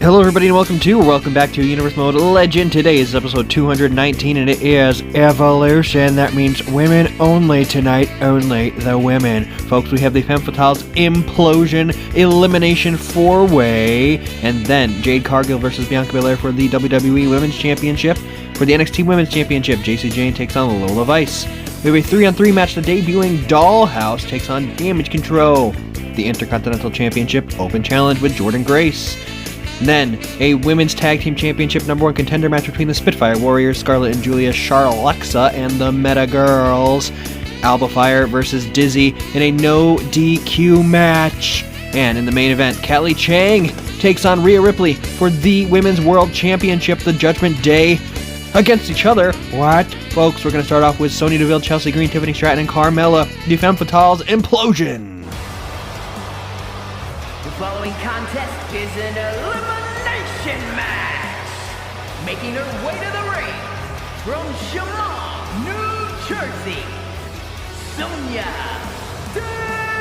Hello everybody and welcome back to Universe Mode Legend. Today is episode 219 and it is Evolution. That means women only tonight, only the women. Folks, we have the Femme Fatales Implosion Elimination 4-Way, and then Jade Cargill versus Bianca Belair for the WWE Women's Championship. For the NXT Women's Championship, Jacy Jayne takes on Lola. We have a 3-on-3 match. The debuting Dollhouse takes on Damage Control. The Intercontinental Championship Open Challenge with Jordynne Grace. Then, a Women's Tag Team Championship #1 contender match between the Spitfire Warriors, Scarlett and Julia, Charlexa, and the Meta Girls. Alba Fyre versus Dizzy in a no DQ match. And in the main event, Chang takes on Rhea Ripley for the Women's World Championship, the Judgment Day, against each other. What? Folks, we're going to start off with Sonya Deville, Chelsea Green, Tiffany Stratton, and Carmella, the Femme Fatales Implosion. The following contest is an elimination match. Making her way to the ring from Chemung, New Jersey, Sonya Deville.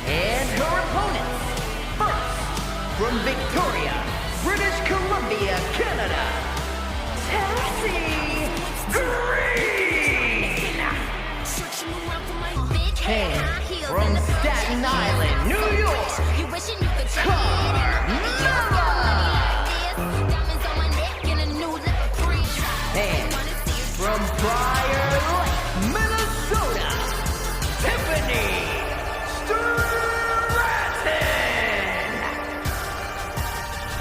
And her opponents, first, from Victoria, British Columbia, Canada, Jacy Green. And from Staten Island, New York, Carmella. And from Fyre, Minnesota, Tiffany Stratton.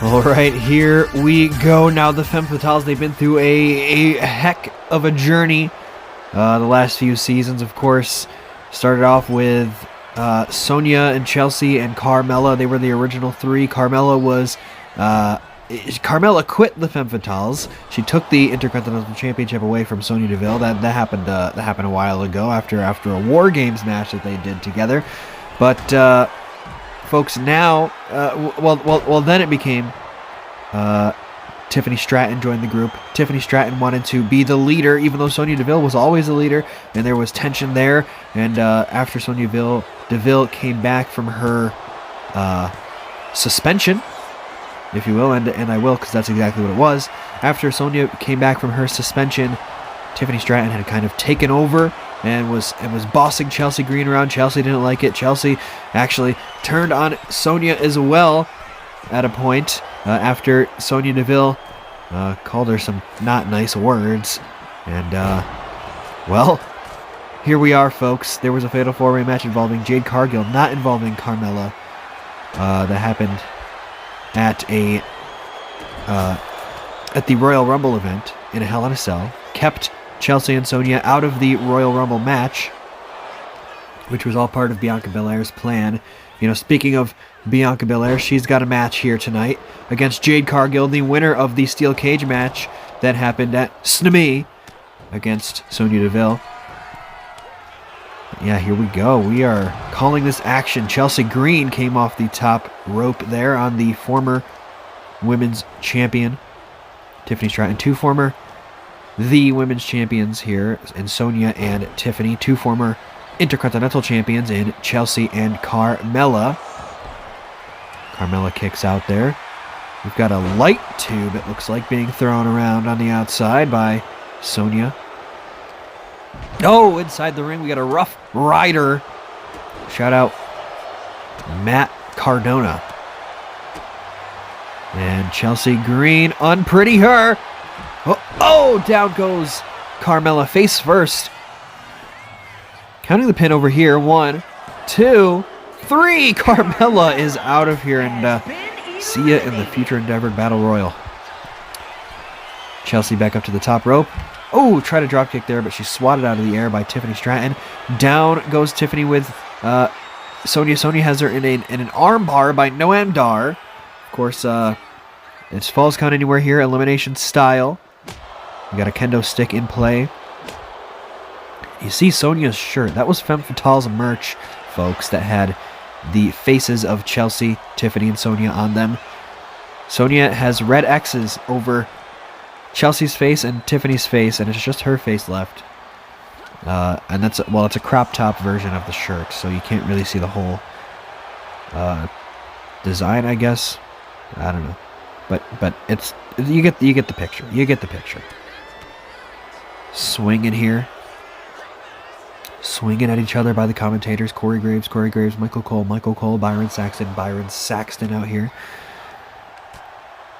Alright, here we go. Now the Femme Fatales, they've been through a heck of a journey the last few seasons, of course. Started off with Sonya and Chelsea and Carmella. They were the original three. Carmella quit the Femme Fatales. She took the Intercontinental Championship away from Sonya Deville. That happened a while ago after a War Games match that they did together. But folks, now then it became Tiffany Stratton joined the group. Tiffany Stratton wanted to be the leader, even though Sonya Deville was always the leader, and there was tension there. And after Sonya Deville came back from her suspension, if you will, and I will, because that's exactly what it was. After Sonya came back from her suspension, Tiffany Stratton had kind of taken over and was bossing Chelsea Green around. Chelsea didn't like it. Chelsea actually turned on Sonya as well at a point after Sonya Deville called her some not nice words. And, well, here we are, folks. There was a Fatal 4-Way match involving Jade Cargill, not involving Carmella, that happened at the Royal Rumble event in a Hell in a Cell. Kept Chelsea and Sonya out of the Royal Rumble match, which was all part of Bianca Belair's plan. You know, speaking of Bianca Belair, she's got a match here tonight against Jade Cargill, the winner of the Steel Cage match that happened at SNME against Sonya Deville. Yeah, here we go. We are calling this action. Chelsea Green came off the top rope there on the former women's champion, Tiffany Stratton. Two former the women's champions here, and Sonya and Tiffany. Two former Intercontinental champions in Chelsea and Carmella. Carmella kicks out there. We've got a light tube, it looks like, being thrown around on the outside by Sonya. Oh, inside the ring, we got a Rough Rider. Shout out Matt Cardona. And Chelsea Green, unpretty her. Oh, down goes Carmella face first. Counting the pin over here. 1, 2, 3. Carmella is out of here, and see ya in the future endeavored Battle Royal. Chelsea back up to the top rope. Oh, try to drop kick there, but she's swatted out of the air by Tiffany Stratton. Down goes Tiffany with Sonya. Sonya has her in an arm bar by Noam Dar. Of course, it's Falls Count Anywhere here, elimination style. We got a kendo stick in play. You see Sonya's shirt. That was Femme Fatale's merch, folks, that had the faces of Chelsea, Tiffany, and Sonya on them. Sonya has red X's over Chelsea's face and Tiffany's face, and it's just her face left. And that's, well, it's a crop top version of the shirt, so you can't really see the whole design, I guess. I don't know, but it's you get the picture. You get the picture. Swinging here, swinging at each other by the commentators. Corey Graves, Michael Cole, Byron Saxton out here.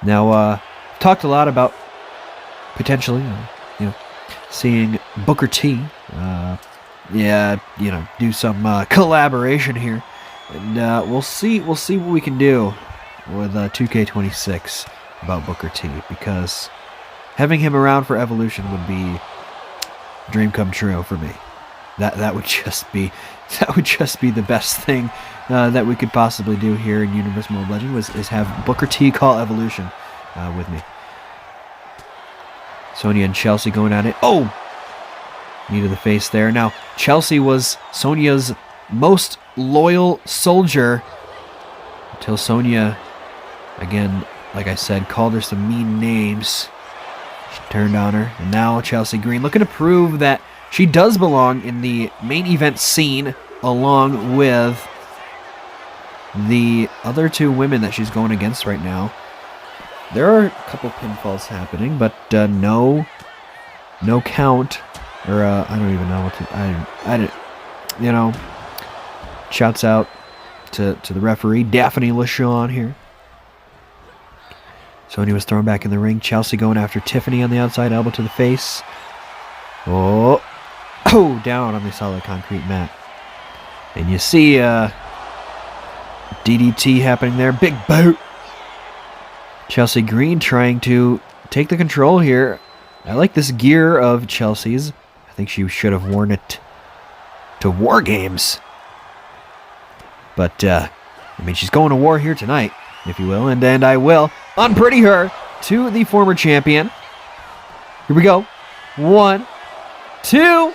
Now, talked a lot about potentially, seeing Booker T, do some collaboration here, and we'll see what we can do with 2K26 about Booker T, because having him around for Evolution would be a dream come true for me. That would just be the best thing that we could possibly do here in Universe Mode Legend is have Booker T call Evolution with me. Sonya and Chelsea going at it. Oh! Knee to the face there. Now, Chelsea was Sonya's most loyal soldier until Sonya, again, like I said, called her some mean names. She turned on her. And now Chelsea Green looking to prove that she does belong in the main event scene along with the other two women that she's going against right now. There are a couple pinfalls happening, but no count, or I don't even know what to. Shouts out to the referee, Daphne LaShawn here. Sonya was thrown back in the ring. Chelsea going after Tiffany on the outside, elbow to the face. Oh, down on the solid concrete mat, and you see DDT happening there. Big boot. Chelsea Green trying to take the control here. I like this gear of Chelsea's. I think she should have worn it to War Games. But, she's going to war here tonight, if you will. And I will unpretty her to the former champion. Here we go. 1, 2.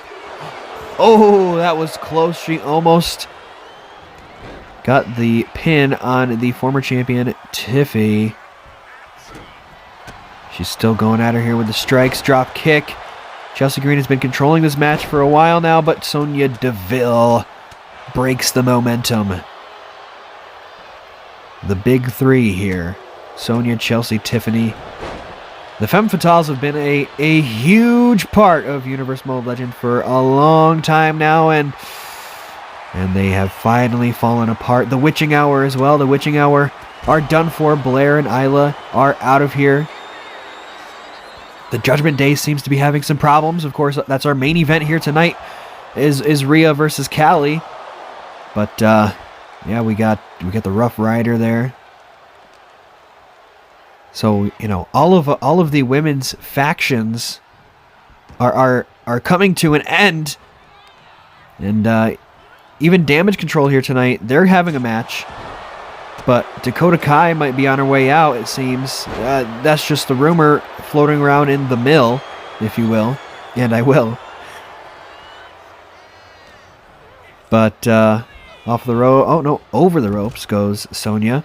Oh, that was close. She almost got the pin on the former champion, Tiffy. She's still going at her here with the strikes, drop kick. Chelsea Green has been controlling this match for a while now, but Sonya Deville breaks the momentum. The big three here. Sonya, Chelsea, Tiffany. The Femme Fatales have been a huge part of Universe Mode Legend for a long time now, and they have finally fallen apart. The Witching Hour as well. The Witching Hour are done for. Belair and Isla are out of here. The Judgment Day seems to be having some problems. Of course, that's our main event here tonight, is Rhea versus Cali. But we got the Rough Rider there. So all of the women's factions are coming to an end, and even Damage Control here tonight, they're having a match. But Dakota Kai might be on her way out, it seems. That's just the rumor floating around in the mill, if you will. And I will. But off the rope. Oh, no. Over the ropes goes Sonya.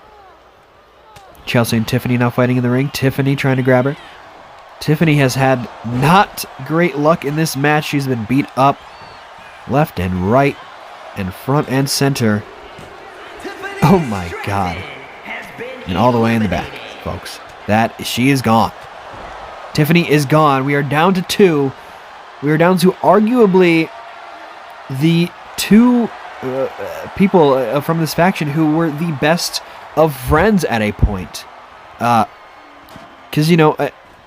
Chelsea and Tiffany now fighting in the ring. Tiffany trying to grab her. Tiffany has had not great luck in this match. She's been beat up left and right and front and center. Oh my God. And all the way in the back, folks. She is gone. Tiffany is gone. We are down to 2. We are down to arguably the 2 people from this faction who were the best of friends at a point. Because,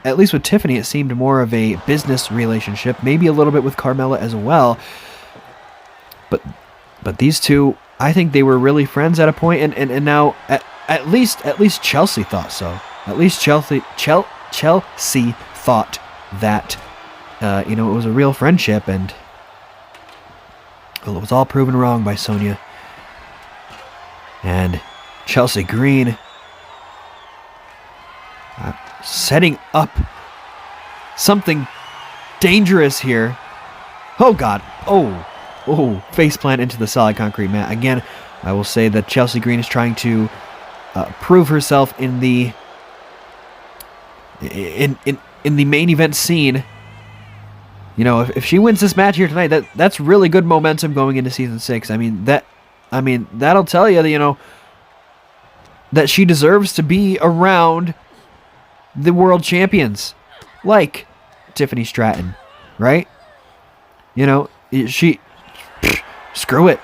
at least with Tiffany, it seemed more of a business relationship. Maybe a little bit with Carmella as well. But these two, I think they were really friends at a point, and now at least Chelsea thought so. At least Chelsea thought that it was a real friendship, and it was all proven wrong by Sonya. And Chelsea Green setting up something dangerous here. Oh God! Oh, faceplant into the solid concrete mat. Again, I will say that Chelsea Green is trying to prove herself in the main event scene. If she wins this match here tonight, that's really good momentum going into season 6. That'll tell you that, that she deserves to be around the world champions, like Tiffany Stratton, right? You know, screw it.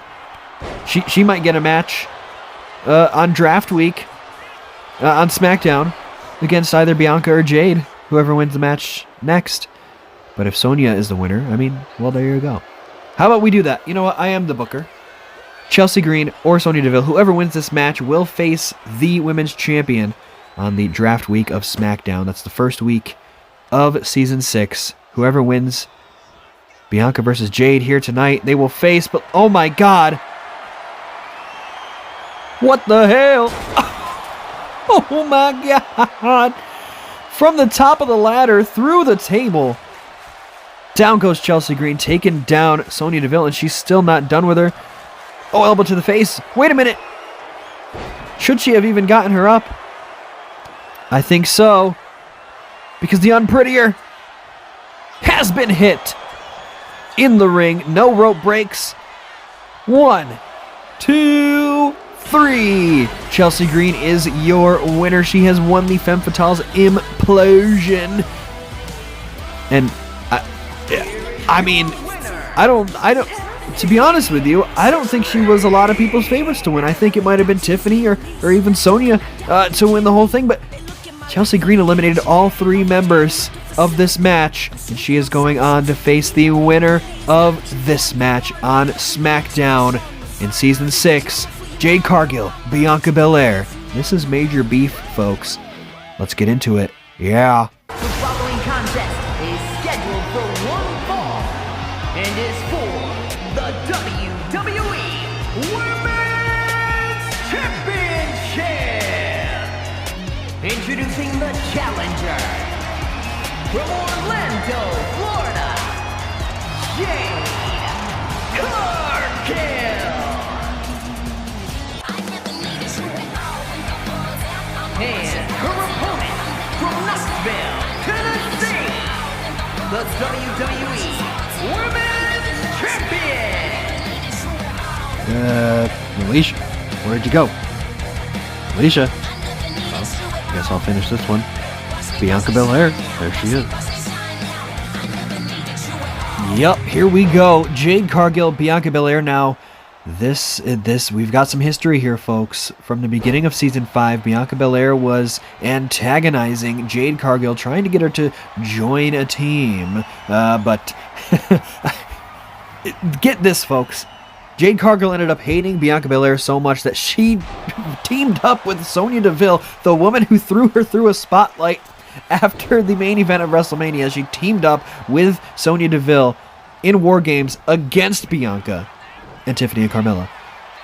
She might get a match on draft week on SmackDown against either Bianca or Jade, whoever wins the match next. But if Sonya is the winner, I mean, well, there you go. How about we do that? You know what? I am the booker. Chelsea Green or Sonya Deville, whoever wins this match will face the women's champion on the draft week of SmackDown. That's the first week of Season 6. Whoever wins Bianca versus Jade here tonight, they will face, but oh my god. What the hell? Oh my god. From the top of the ladder, through the table. Down goes Chelsea Green, taking down Sonya Deville, and she's still not done with her. Oh, elbow to the face. Wait a minute. Should she have even gotten her up? I think so. Because the unprettier has been hit in the ring. No rope breaks. 1, 2, 3. Chelsea Green is your winner. She has won the Femme Fatale's Implosion. And I mean, I don't. To be honest with you, I don't think she was a lot of people's favorites to win. I think it might have been Tiffany or even Sonya to win the whole thing. But Chelsea Green eliminated all 3 members of this match, and she is going on to face the winner of this match on SmackDown in Season 6, Jade Cargill, Bianca Belair. This is major beef, folks. Let's get into it. Yeah. The following contest is scheduled for one fall and is for the WWE Women's Championship. Introducing the challenger from Orlando, Florida, Jade Cargill. And her opponent from Knoxville, Tennessee, the WWE Women's Champion. Alicia, where'd you go? Alicia. Well, I guess I'll finish this one. Bianca Belair. There she is. Yup, here we go. Jade Cargill, Bianca Belair. Now, this we've got some history here, folks. From the beginning of Season 5, Bianca Belair was antagonizing Jade Cargill, trying to get her to join a team. But get this, folks. Jade Cargill ended up hating Bianca Belair so much that she teamed up with Sonya Deville, the woman who threw her through a spotlight after the main event of WrestleMania. She teamed up with Sonya Deville in War Games against Bianca and Tiffany and Carmella.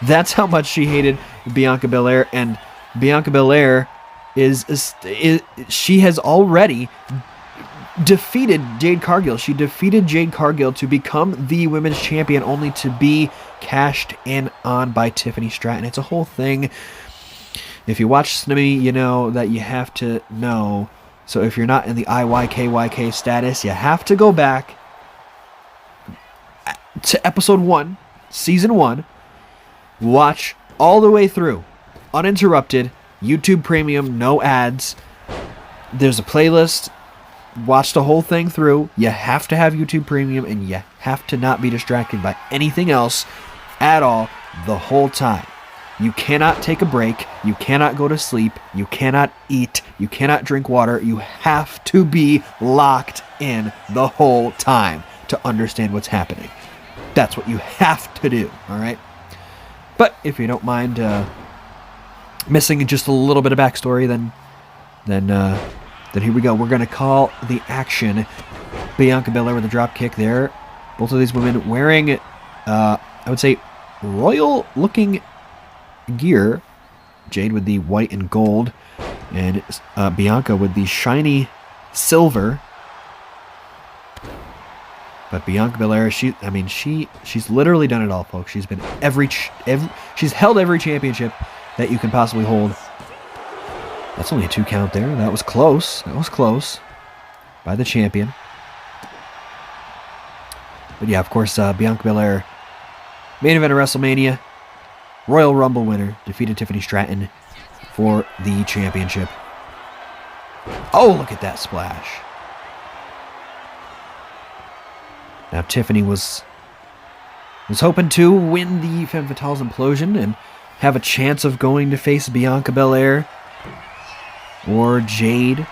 That's how much she hated Bianca Belair, and Bianca Belair she has already defeated Jade Cargill. She defeated Jade Cargill to become the women's champion, only to be cashed in on by Tiffany Stratton. It's a whole thing. If you watch Snimmy, you know that you have to know. So if you're not in the IYKYK status, you have to go back to episode 1, season 1, watch all the way through, uninterrupted, YouTube Premium, no ads. There's a playlist. Watch the whole thing through. You have to have YouTube Premium, and you have to not be distracted by anything else at all the whole time. You cannot take a break. You cannot go to sleep. You cannot eat. You cannot drink water. You have to be locked in the whole time to understand what's happening. That's what you have to do, all right? But if you don't mind missing just a little bit of backstory, then here we go. We're going to call the action. Bianca Belair with a drop kick there. Both of these women wearing, I would say, royal-looking gear. Jade with the white and gold, and Bianca with the shiny silver. But Bianca Belair, she's literally done it all, folks. She's been she's held every championship that you can possibly hold. That's only a 2 count there. That was close. That was close by the champion. But yeah, of course, Bianca Belair, main event of WrestleMania, Royal Rumble winner, defeated Tiffany Stratton for the championship. Oh, look at that splash. Now Tiffany was hoping to win the Femme Fatale's Implosion and have a chance of going to face Bianca Belair or Jade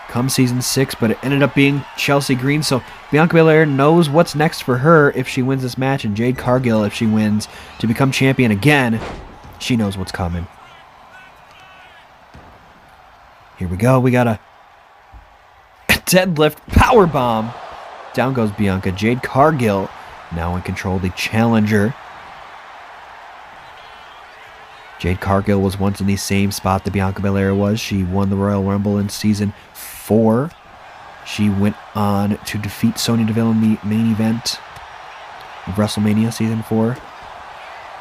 come season 6, but it ended up being Chelsea Green. So Bianca Belair knows what's next for her if she wins this match, and Jade Cargill, if she wins to become champion again, she knows what's coming. Here we go. We got a deadlift powerbomb. Down goes Bianca. Jade Cargill now in control, the challenger. Jade Cargill was once in the same spot that Bianca Belair was. She won the Royal Rumble in season 4. She went on to defeat Sonya Deville in the main event of WrestleMania season 4.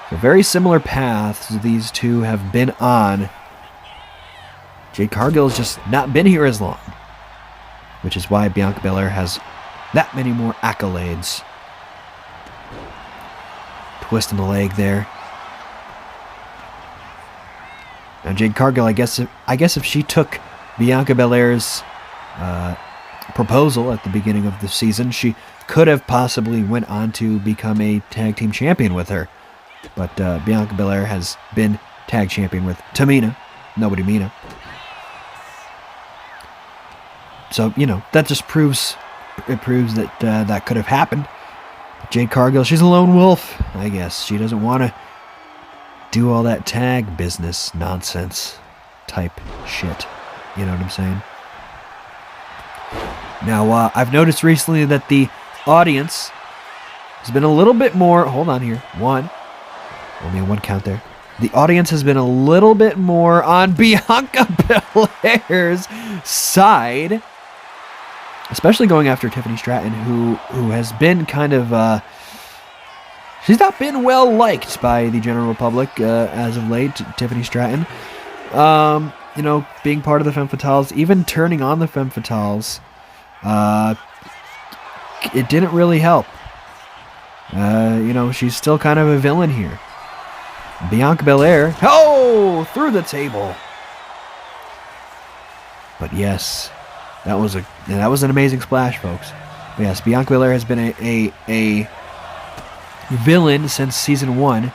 So very similar paths these two have been on. Jade Cargill has just not been here as long, which is why Bianca Belair has that many more accolades. Twist in the leg there. Now Jade Cargill, I guess if she took Bianca Belair's proposal at the beginning of the season, she could have possibly went on to become a tag team champion with her. But Bianca Belair has been tag champion with Tamina, Nobody Mina. So, you know, that just proves that that could have happened. Jade Cargill, she's a lone wolf, I guess. She doesn't want to do all that tag business nonsense type shit. You know what I'm saying? Now, I've noticed recently that the audience has been a little bit more... Hold on here. Only one count there. The audience has been a little bit more on Bianca Belair's side, especially going after Tiffany Stratton, who has been kind of... she's not been well liked by the general public as of late, Tiffany Stratton. You know, being part of the Femme Fatales, even turning on the Femme Fatales, it didn't really help. You know, she's still kind of a villain here. Bianca Belair, through the table. But yes, that was an amazing splash, folks. But yes, Bianca Belair has been a villain since season 1.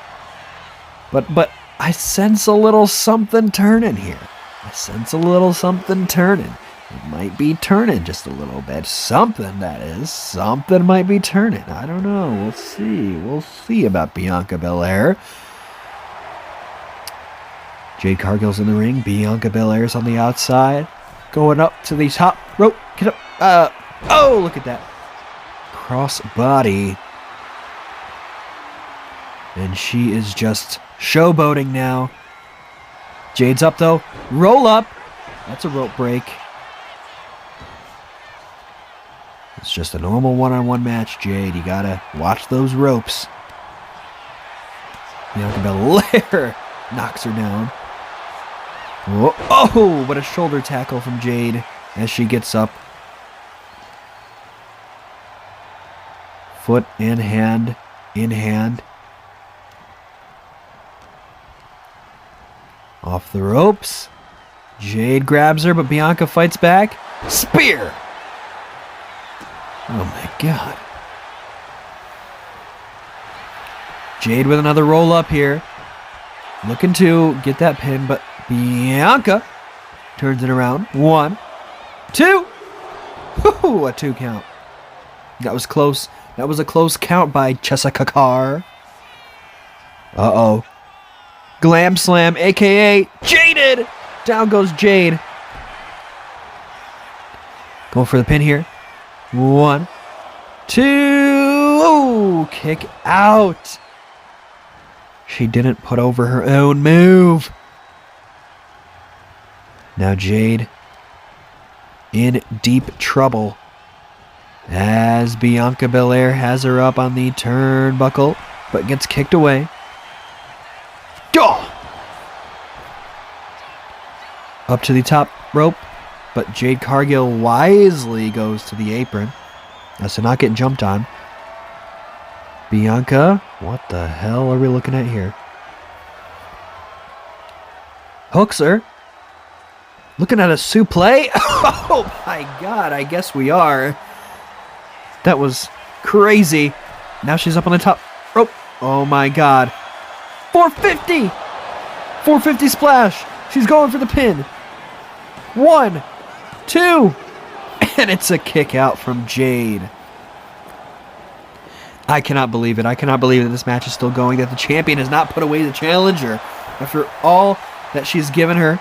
But I sense a little something turning here. I sense a little something turning. It might be turning just a little bit. Something, that is. Something might be turning. I don't know. We'll see. We'll see about Bianca Belair. Jade Cargill's in the ring. Bianca Belair's on the outside. Going up to the top rope. Get up. Oh, look at that. Cross body. And she is just showboating now. Jade's up, though. Roll up. That's a rope break. It's just a normal one-on-one match, Jade. You gotta watch those ropes. Bianca Belair knocks her down. Oh, what a shoulder tackle from Jade as she gets up. Foot and hand in hand. Off the ropes. Jade grabs her, but Bianca fights back. Spear! Oh my god. Jade with another roll up here. Looking to get that pin, but Bianca turns it around. 1, 2. Woo, a 2 count. That was close. That was a close count by Jessica Carr. Uh-oh. Glam Slam, a.k.a. Jaded. Down goes Jade. Going for the pin here. 1, 2. Oh, kick out. She didn't put over her own move. Now Jade in deep trouble as Bianca Belair has her up on the turnbuckle, but gets kicked away. Oh! Up to the top rope, but Jade Cargill wisely goes to the apron as to not get jumped on. Bianca, what the hell are we looking at here? Hooks her. Looking at a suplex. Oh my God, I guess we are. That was crazy. Now she's up on the top rope. Oh my God. 450. 450 splash. She's going for the pin. 1, 2. And it's a kick out from Jade. I cannot believe it. I cannot believe that this match is still going, that the champion has not put away the challenger after all that she's given her.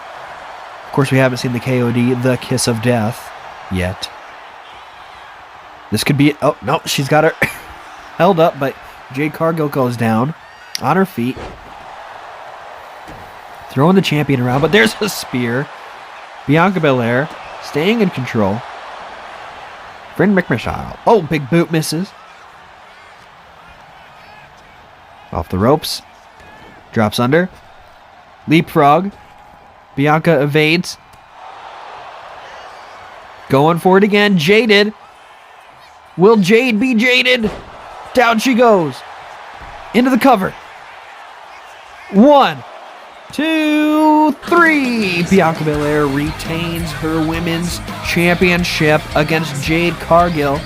Of course, we haven't seen the KOD, the kiss of death, yet. This could be it. Oh, no, she's got her held up, but Jade Cargill goes down on her feet. Throwing the champion around, but there's a spear. Bianca Belair staying in control. Bryn McMichael. Oh, big boot misses. Off the ropes. Drops under. Leapfrog. Bianca evades. Going for it again. Jaded. Will Jade be jaded? Down she goes. Into the cover. 1, 2, 3. Bianca Belair retains her women's championship against Jade Cargill.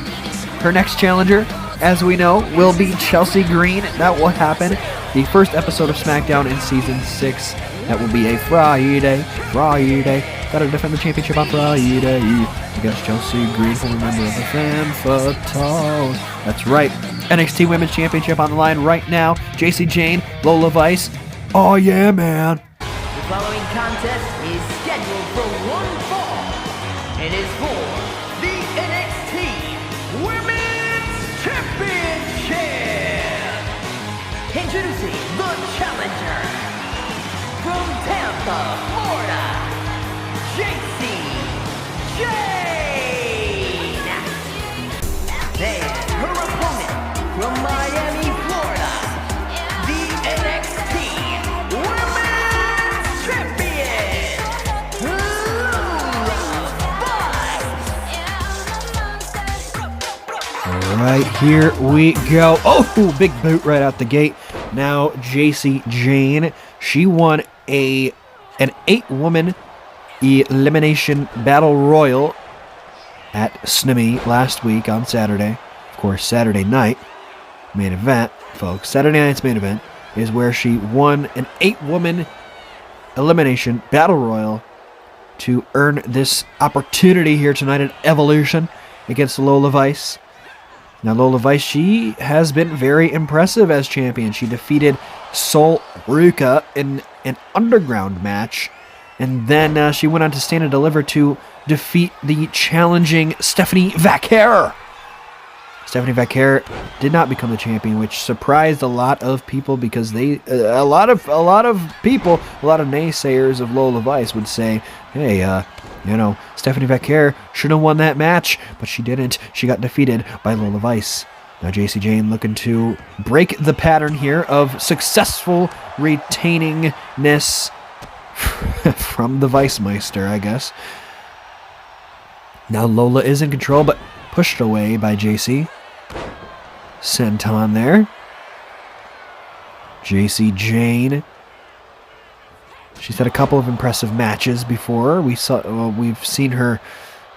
Her next challenger, as we know, will be Chelsea Green. That will happen the first episode of SmackDown in Season 6. That will be a Friday. Gotta defend the championship on Friday against Chelsea Green, former member of the Femme Fatales. That's right. NXT Women's Championship on the line right now. Jacy, Jayne, Lola Vice. Oh yeah, man. The following contest is scheduled for one fall. It is for the NXT Women's Championship. Introducing the challenger from Tampa, Florida, Jacy, Jayne. And her opponent from Miami, Florida, the NXT Women's Champion, Lola. All right, here we go. Oh, big boot right out the gate. Now Jacy Jayne. She won an 8-woman elimination battle royal at SNME last week on Saturday. Of course, Saturday night main event, folks. Saturday night's main event is where she won an 8-woman elimination battle royal to earn this opportunity here tonight at Evolution against Lola Vice. Now, Lola Vice, she has been very impressive as champion. She defeated Sol Ruka in an underground match, and then she went on to stand and deliver to defeat the challenging Stephanie Vaquer. Stephanie Vaquer did not become the champion, which surprised a lot of people because a lot of naysayers of Lola Vice would say, hey, Stephanie Vaquer should have won that match, but she didn't. She got defeated by Lola Vice. Now Jacy Jayne looking to break the pattern here of successful retainingness from the Vicemeister, I guess. Now Lola is in control, but pushed away by Jacy. Senton there. Jacy Jayne. She's had a couple of impressive matches before. We've seen her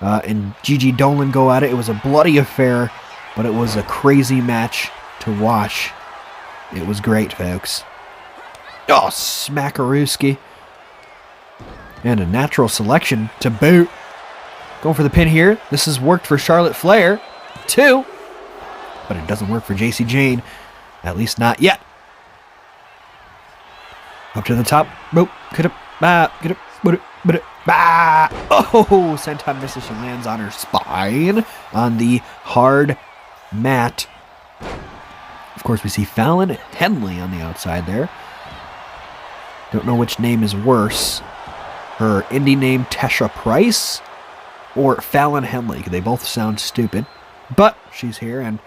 and Gigi Dolan go at it. It was a bloody affair, but it was a crazy match to watch. It was great, folks. Oh, smackarooski. And a natural selection to boot. Going for the pin here. This has worked for Charlotte Flair, too. But it doesn't work for Jacy Jayne. At least not yet. Up to the top rope. Get up. Oh, senton misses. She lands on her spine on the hard mat. Of course, we see Fallon Henley on the outside there. Don't know which name is worse. Her indie name, Tesha Price, or Fallon Henley. They both sound stupid. But she's here and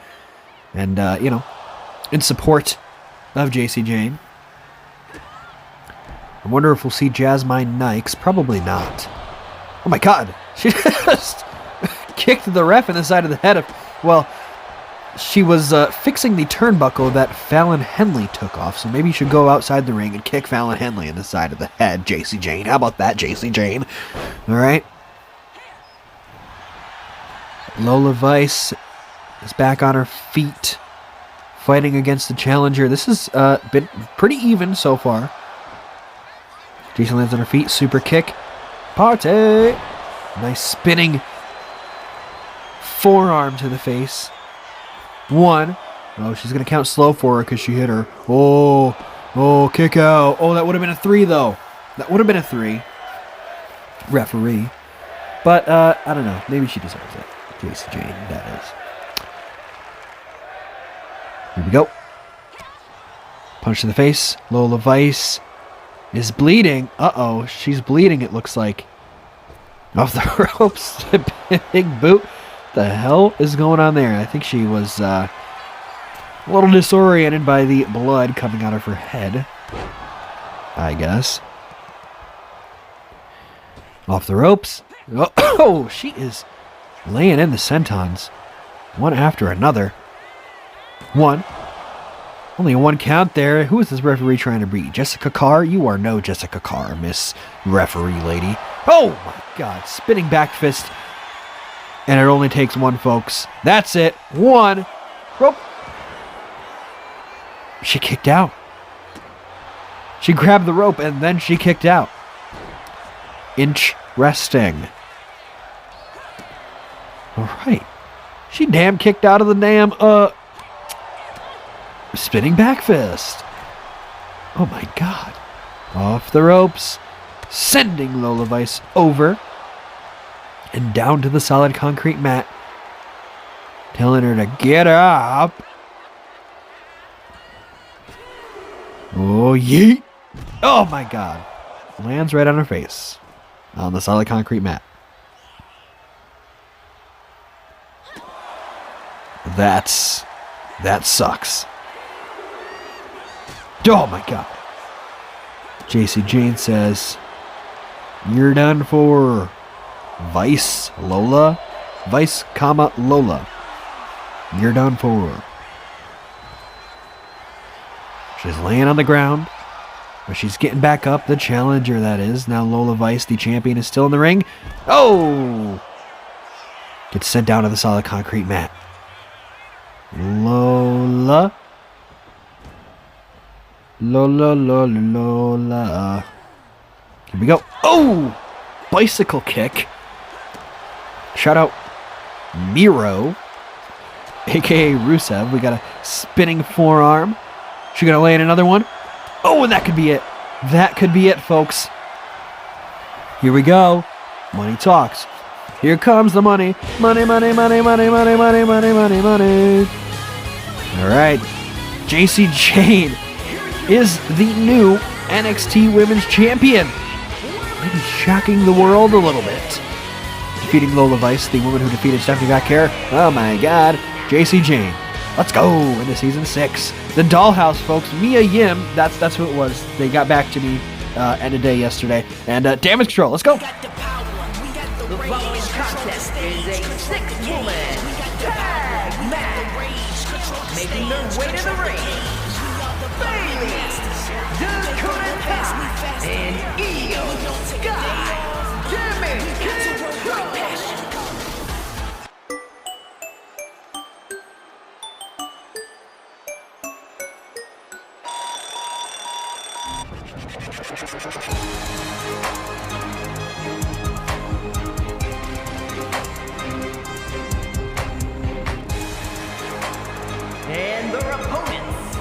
in support of Jacy Jayne. I wonder if we'll see Jasmine Nikes. Probably not. Oh my God. She just kicked the ref in the side of the head. she was fixing the turnbuckle that Fallon Henley took off, so maybe you should go outside the ring and kick Fallon Henley in the side of the head, Jacy Jayne. How about that, Jacy Jayne? All right. Lola Vice is back on her feet, fighting against the challenger. This has been pretty even so far. Jacy lands on her feet, super kick. Party! Nice spinning forearm to the face. 1. Oh, she's going to count slow for her because she hit her. Oh, kick out. Oh, that would have been a 3, though. That would have been a 3. Referee. But, I don't know. Maybe she deserves it. Jacy Jayne, that is. Here we go. Punch to the face. Lola Vice is bleeding. Uh-oh, she's bleeding, it looks like. Off the ropes. Big boot. The hell is going on there? I think she was a little disoriented by the blood coming out of her head, I guess. Off the ropes. Oh, she is laying in the sentons, one after another. 1. Only a 1 count there. Who is this referee trying to beat? Jessica Carr? You are no Jessica Carr, Miss Referee Lady. Oh my God, spinning back fist. And it only takes 1, folks. That's it. 1. Rope. She kicked out. She grabbed the rope and then she kicked out. Interesting. All right. She damn kicked out of the damn, spinning back fist. Oh my God. Off the ropes. Sending Lola Vice over. And down to the solid concrete mat. Telling her to get up. Oh, yeet. Oh, my God. Lands right on her face. On the solid concrete mat. That sucks. Oh, my God. Jacy Jayne says, "You're done for." Vice, Lola. Vice, comma, Lola. You're done for. She's laying on the ground. But she's getting back up. The challenger, that is. Now Lola Vice, the champion, is still in the ring. Oh! Gets sent down to the solid concrete mat. Lola. Lola, Lola, Lola. Here we go. Oh! Bicycle kick. Shout out Miro, a.k.a. Rusev. We got a spinning forearm. She gonna lay in another one. Oh, and that could be it. That could be it, folks. Here we go. Money talks. Here comes the money. Money, money, money, money, money, money, money, money, money. All right. Jacy Jayne is the new NXT Women's Champion. Maybe shocking the world a little bit. Defeating Lola Vice, the woman who defeated Stephanie Vaquer. Oh my God. Jacy Jayne. Let's go into season 6. The Dollhouse, folks. Mia Yim. That's who it was. They got back to me end of day yesterday. And Damage Control. Let's go. The following contest is a 6-woman tag match. Making their way to the ring. Bailey, Dakota Kai, and Io Sky. Damage Control. And their opponents,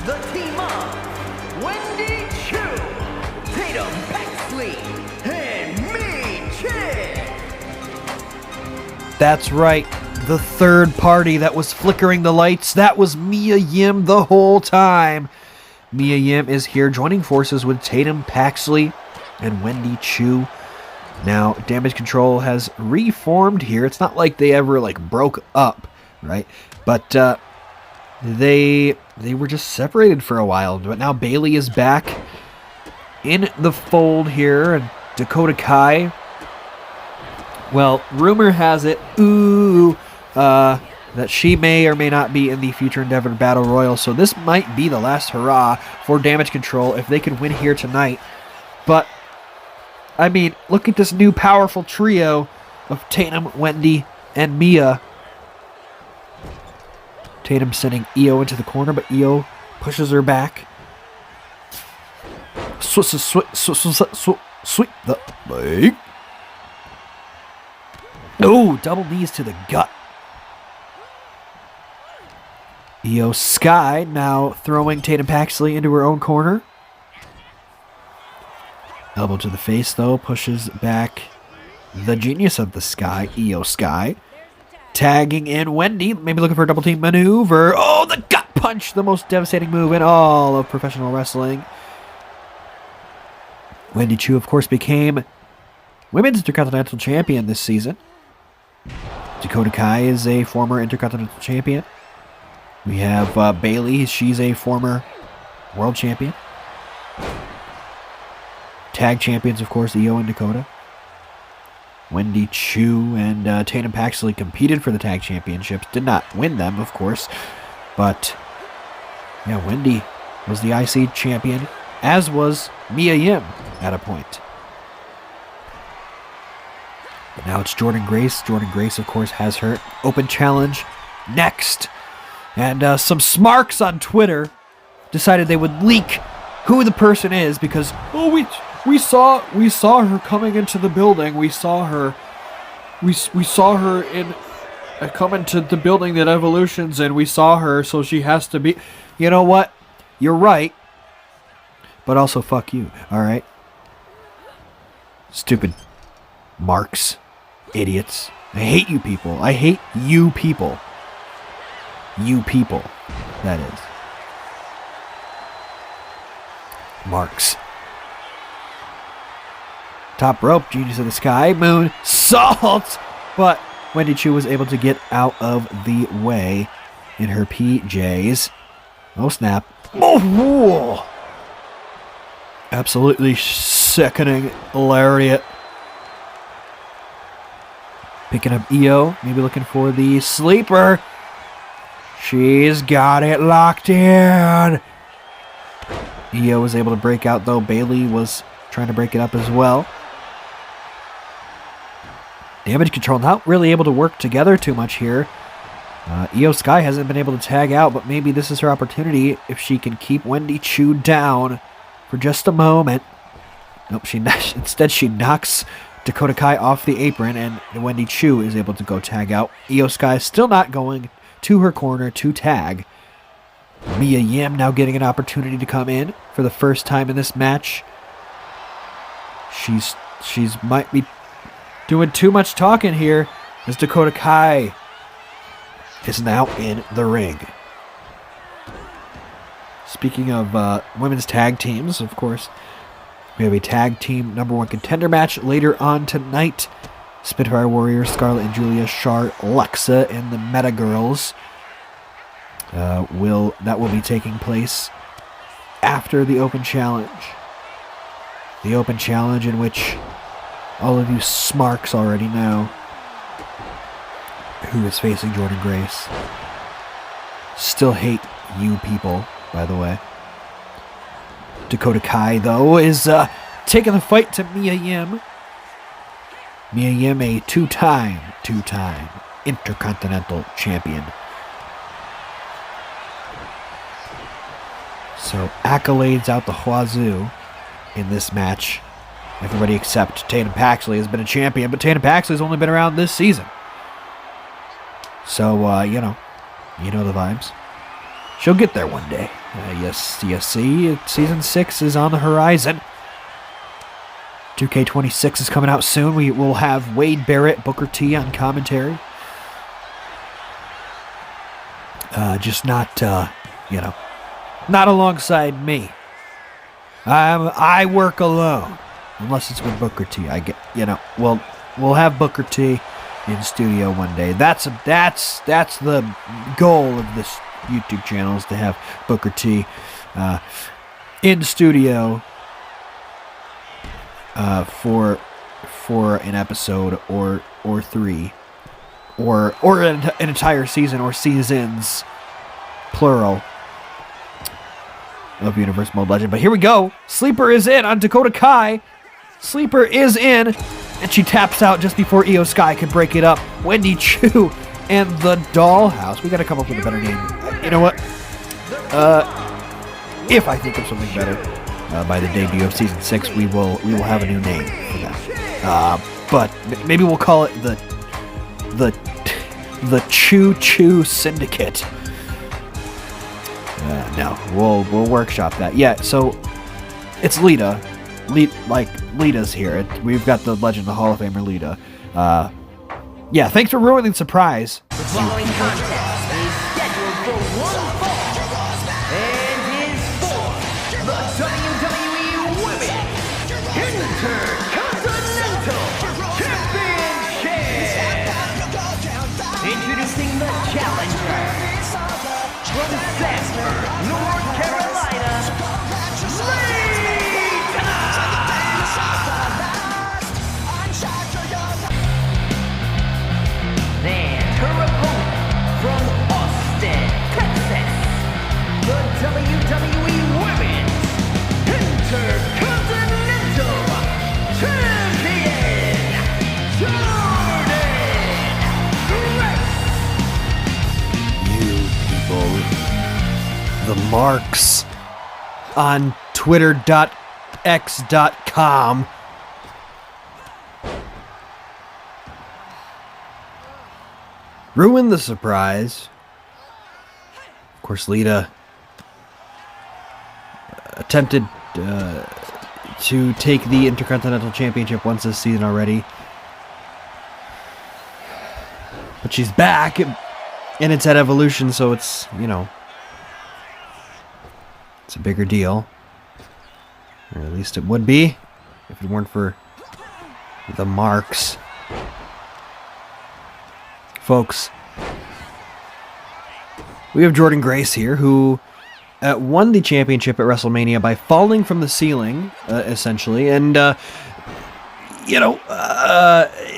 the team of Wendy Chu, Tatum Paxley, and Me Chin. That's right. The third party that was flickering the lights, that was Mia Yim the whole time. Mia Yim is here joining forces with Tatum Paxley and Wendy Chu. Now, Damage Control has reformed here. It's not like they ever broke up, right? But they were just separated for a while. But now Bailey is back in the fold here, and Dakota Kai. Well, rumor has it, that she may or may not be in the future Endeavor Battle Royal. So this might be the last hurrah for Damage Control if they can win here tonight. But, I mean, look at this new powerful trio of Tatum, Wendy, and Mia. Tatum sending Io into the corner, but Io pushes her back. Sweep the leg. Oh, double knees to the gut. Io Sky now throwing Tatum Paxley into her own corner. Elbow to the face, though, pushes back the genius of the Sky, Io Sky. Tagging in Wendy, maybe looking for a double team maneuver. Oh, the gut punch, the most devastating move in all of professional wrestling. Wendy Chu, of course, became Women's Intercontinental Champion this season. Dakota Kai is a former Intercontinental Champion. We have Bayley, she's a former World Champion. Tag champions, of course, Io and Dakota. Wendy Chu and Tatum Paxley competed for the tag championships. Did not win them, of course. But, yeah, Wendy was the IC champion, as was Mia Yim at a point. But now it's Jordynne Grace. Jordynne Grace, of course, has her open challenge next. And some smarks on Twitter decided they would leak who the person is because, oh, we saw her coming into the building. We saw her in come into the building that Evolution's in. We saw her, so she has to be. You know what? You're right. But also, fuck you. All right. Stupid marks, idiots. I hate you people. I hate you people. You people. That is. Marks. Top rope, Genius of the Sky, Moon, Salt! But Wendy Chu was able to get out of the way in her PJs. Oh, snap. Oh, absolutely sickening lariat. Picking up Io, maybe looking for the sleeper. She's got it locked in. Io was able to break out, though. Bayley was trying to break it up as well. Damage Control not really able to work together too much here. Io Sky hasn't been able to tag out, but maybe this is her opportunity if she can keep Wendy Chu down for just a moment. Nope, instead she knocks Dakota Kai off the apron, and Wendy Chu is able to go tag out. Io Sky still not going to her corner to tag. Mia Yim now getting an opportunity to come in for the first time in this match. She's might be doing too much talking here as Dakota Kai is now in the ring. Speaking of women's tag teams, of course, we have a tag team #1 contender match later on tonight. Spitfire Warriors, Scarlett and Julia, Char, Lexa, and the Meta Girls. That will be taking place after the Open Challenge. The Open Challenge in which all of you smarks already know who is facing Jordynne Grace. Still hate you people, by the way. Dakota Kai, though, is taking the fight to Mia Yim. Mia Yim, a two-time Intercontinental Champion. So accolades out the wazoo in this match. Everybody except Tatum Paxley has been a champion, but Tatum Paxley's only been around this season. So, you know the vibes. She'll get there one day. Yes, see, Season 6 is on the horizon. 2K26 is coming out soon. We will have Wade Barrett, Booker T on commentary. Just not, not alongside me. I work alone. Unless it's with Booker T. We'll have Booker T in studio one day. That's the goal of this YouTube channel, is to have Booker T in studio for an episode or three or an entire season or seasons, plural, of Universe Mode Legend. But here we go. Sleeper is in on Dakota Kai. Sleeper is in, and she taps out just before Io Sky could break it up. Wendy Chu and the Dollhouse. We got to come up with a better name. You know what? If I think of something better by the debut of season 6, we will have a new name for that. But maybe we'll call it the Choo Choo Syndicate. No, we'll workshop that. Yeah, so it's Lita. Lita's here. We've got the Legend of the Hall of Famer Lita. Yeah, thanks for ruining the surprise. The following contest is scheduled for one fall and is for the WWE Women's Intercontinental Championship. Introducing the challenger from Sanford, North Carolina, and her opponent from Austin, Texas, the WWE Women's Intercontinental Champion, Jordynne Grace. You people, the marks on twitter.x.com. Ruined the surprise. Of course, Lita attempted to take the Intercontinental Championship once this season already. But she's back, and it's at Evolution, so it's, you know, it's a bigger deal. Or at least it would be if it weren't for the marks. Folks, we have Jordynne Grace here, who won the championship at WrestleMania by falling from the ceiling, essentially. And, you know,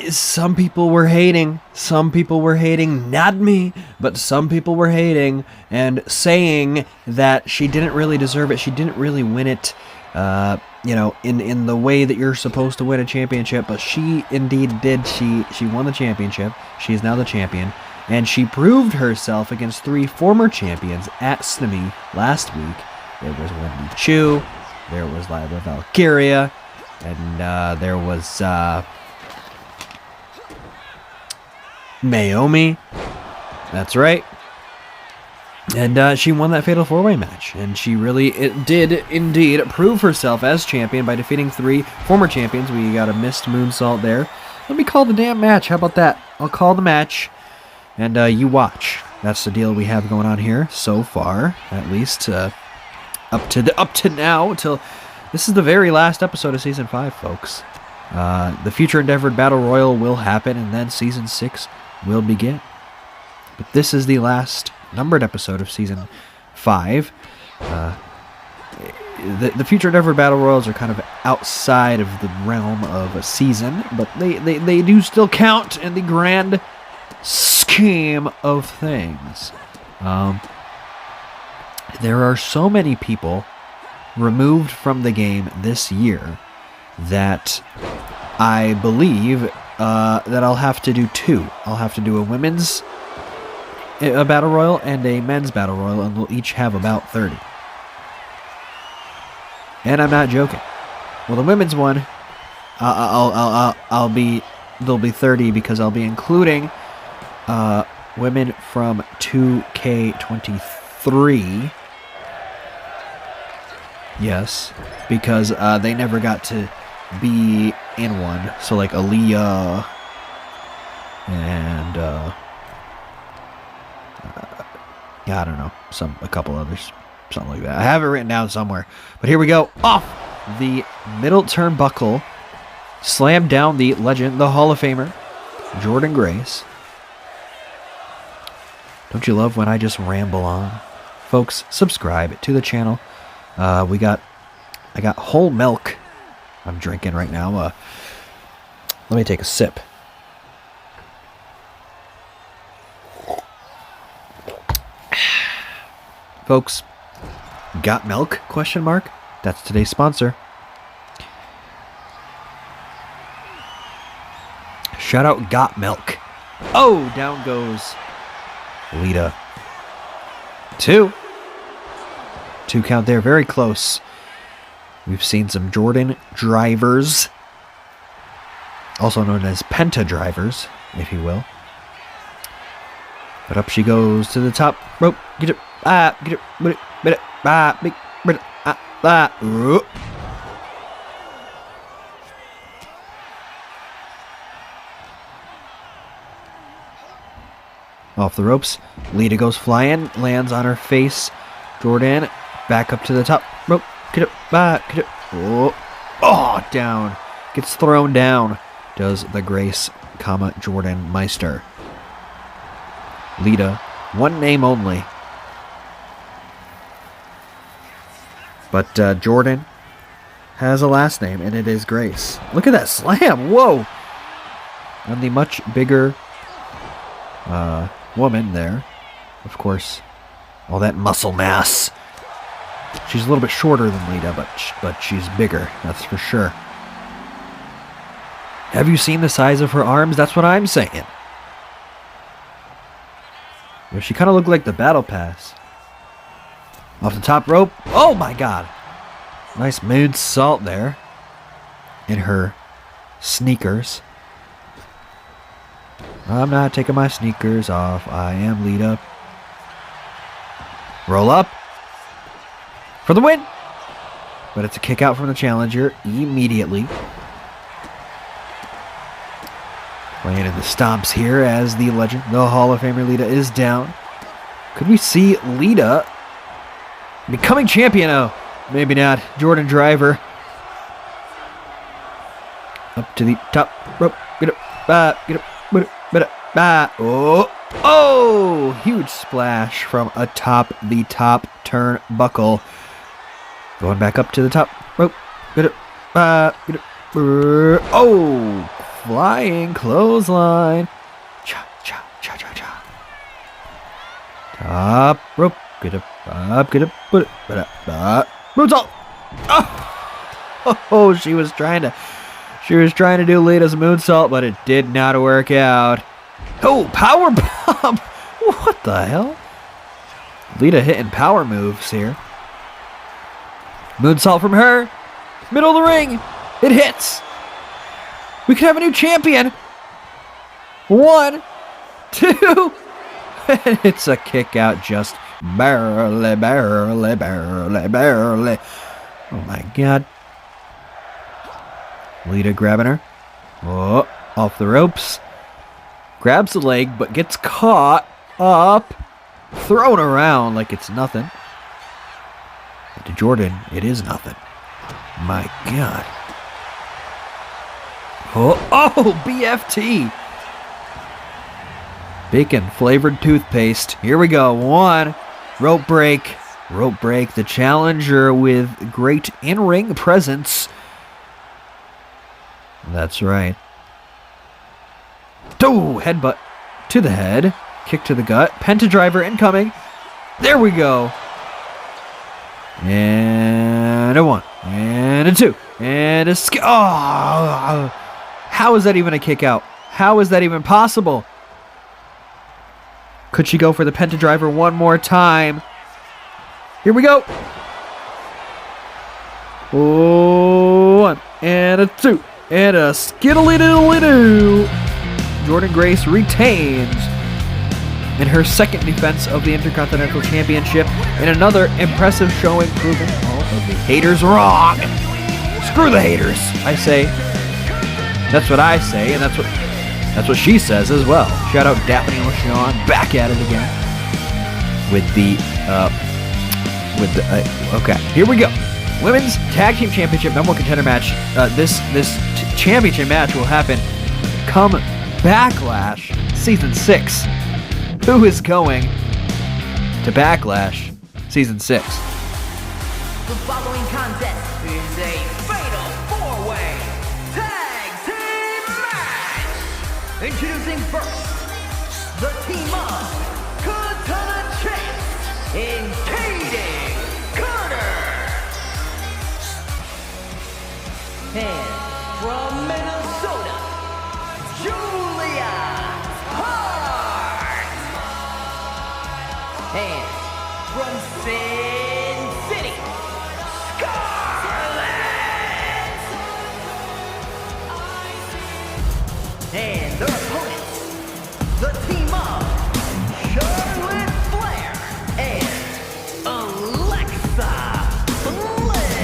some people were hating. Some people were hating, not me, but some people were hating and saying that she didn't really deserve it. She didn't really win it, you know, in the way that you're supposed to win a championship. But she indeed did. She won the championship. She is now the champion. And she proved herself against 3 former champions at SNME last week. There was Wendy Chu, there was Lyra Valkyria, and there was Naomi. That's right. And she won that Fatal 4-Way match. And she really did indeed prove herself as champion by defeating 3 former champions. We got a missed moonsault there. Let me call the damn match. How about that? I'll call the match. And you watch. That's the deal we have going on here so far, at least up to now. Till this is the very last episode of season 5, folks. The Future Endeavored Battle Royal will happen, and then season 6 will begin. But this is the last numbered episode of season 5. The Future Endeavored Battle Royals are kind of outside of the realm of a season, but they do still count in the grand scheme of things. There are so many people removed from the game this year that I believe that I'll have to do 2. I'll have to do a women's battle royal and a men's battle royal, and we'll each have about 30. And I'm not joking. Well, the women's one, there'll be 30 because I'll be including women from 2K23. Yes, because they never got to be in one. So like Aaliyah and I don't know, a couple others, something like that. I have it written down somewhere. But here we go. Off the middle turnbuckle, slam down the legend, the Hall of Famer, Jordynne Grace. Don't you love when I just ramble on? Folks, subscribe to the channel. I got whole milk I'm drinking right now. Let me take a sip. Folks, got milk? Question mark. That's today's sponsor. Shout out Got Milk. Oh, down goes Lita. 2 count there, very close. We've seen some Jordynne drivers, also known as Penta drivers, if you will. But up she goes to the top rope. Get it, get it, get it, off the ropes. Lita goes flying, lands on her face. Jordynne back up to the top rope. Get it, get it. Oh, down. Gets thrown down. Does the Grace, Jordynne Meister. Lita, one name only. But Jordynne has a last name, and it is Grace. Look at that slam. Whoa. And the much bigger woman there. Of course, all that muscle mass. She's a little bit shorter than Lita, but she's bigger. That's for sure. Have you seen the size of her arms? That's what I'm saying. Yeah, she kind of looked like the Battle Pass. Off the top rope. Oh my god. Nice moonsault there. In her sneakers. I'm not taking my sneakers off. I am Lita. Roll up. For the win. But it's a kick out from the challenger immediately. Playing in the stomps here as the legend, the Hall of Famer Lita is down. Could we see Lita becoming champion? Oh, maybe not. Jordynne driver. Up to the top rope. Get up. Get up. Oh, huge splash from atop the top turnbuckle. Going back up to the top rope. Get up. Oh, flying clothesline. Cha. Top rope. Get up. Moonsault. Oh, she was trying to do Lita's moonsault, but it did not work out. Oh, power bomb. What the hell? Lita hitting power moves here. Moonsault from her. Middle of the ring. It hits. We could have a new champion. 1, 2. And it's a kick out just barely. Oh my god. Lita grabbing her. Oh, off the ropes. Grabs the leg, but gets caught up. Thrown around like it's nothing. But to Jordynne, it is nothing. My god. Oh, BFT. Bacon flavored toothpaste. Here we go. 1. Rope break. Rope break. The challenger with great in-ring presence. That's right. Oh, headbutt to the head. Kick to the gut. Penta driver incoming. There we go. And a 1. And a 2. And a oh. How is that even a kick out? How is that even possible? Could she go for the Penta driver one more time? Here we go. 1 and a 2 and a skiddly-diddly-doo. Jordynne Grace retains in her second defense of the Intercontinental Championship in another impressive showing, proving all of the haters wrong. Screw the haters, I say. That's what I say, and that's what she says as well. Shout out Daphne LaShawn, back at it again okay, here we go. Women's Tag Team Championship number 1 contender match. This championship match will happen come Backlash Season 6. Who is going to Backlash Season 6? The following contest is a fatal 4-way tag team match. Introducing first, the team of Katana Champs in Cali. And from Minnesota, Julia Hart. And from Sin City, Scarlett. And their opponents, the team of Charlotte Flair and Alexa Bliss.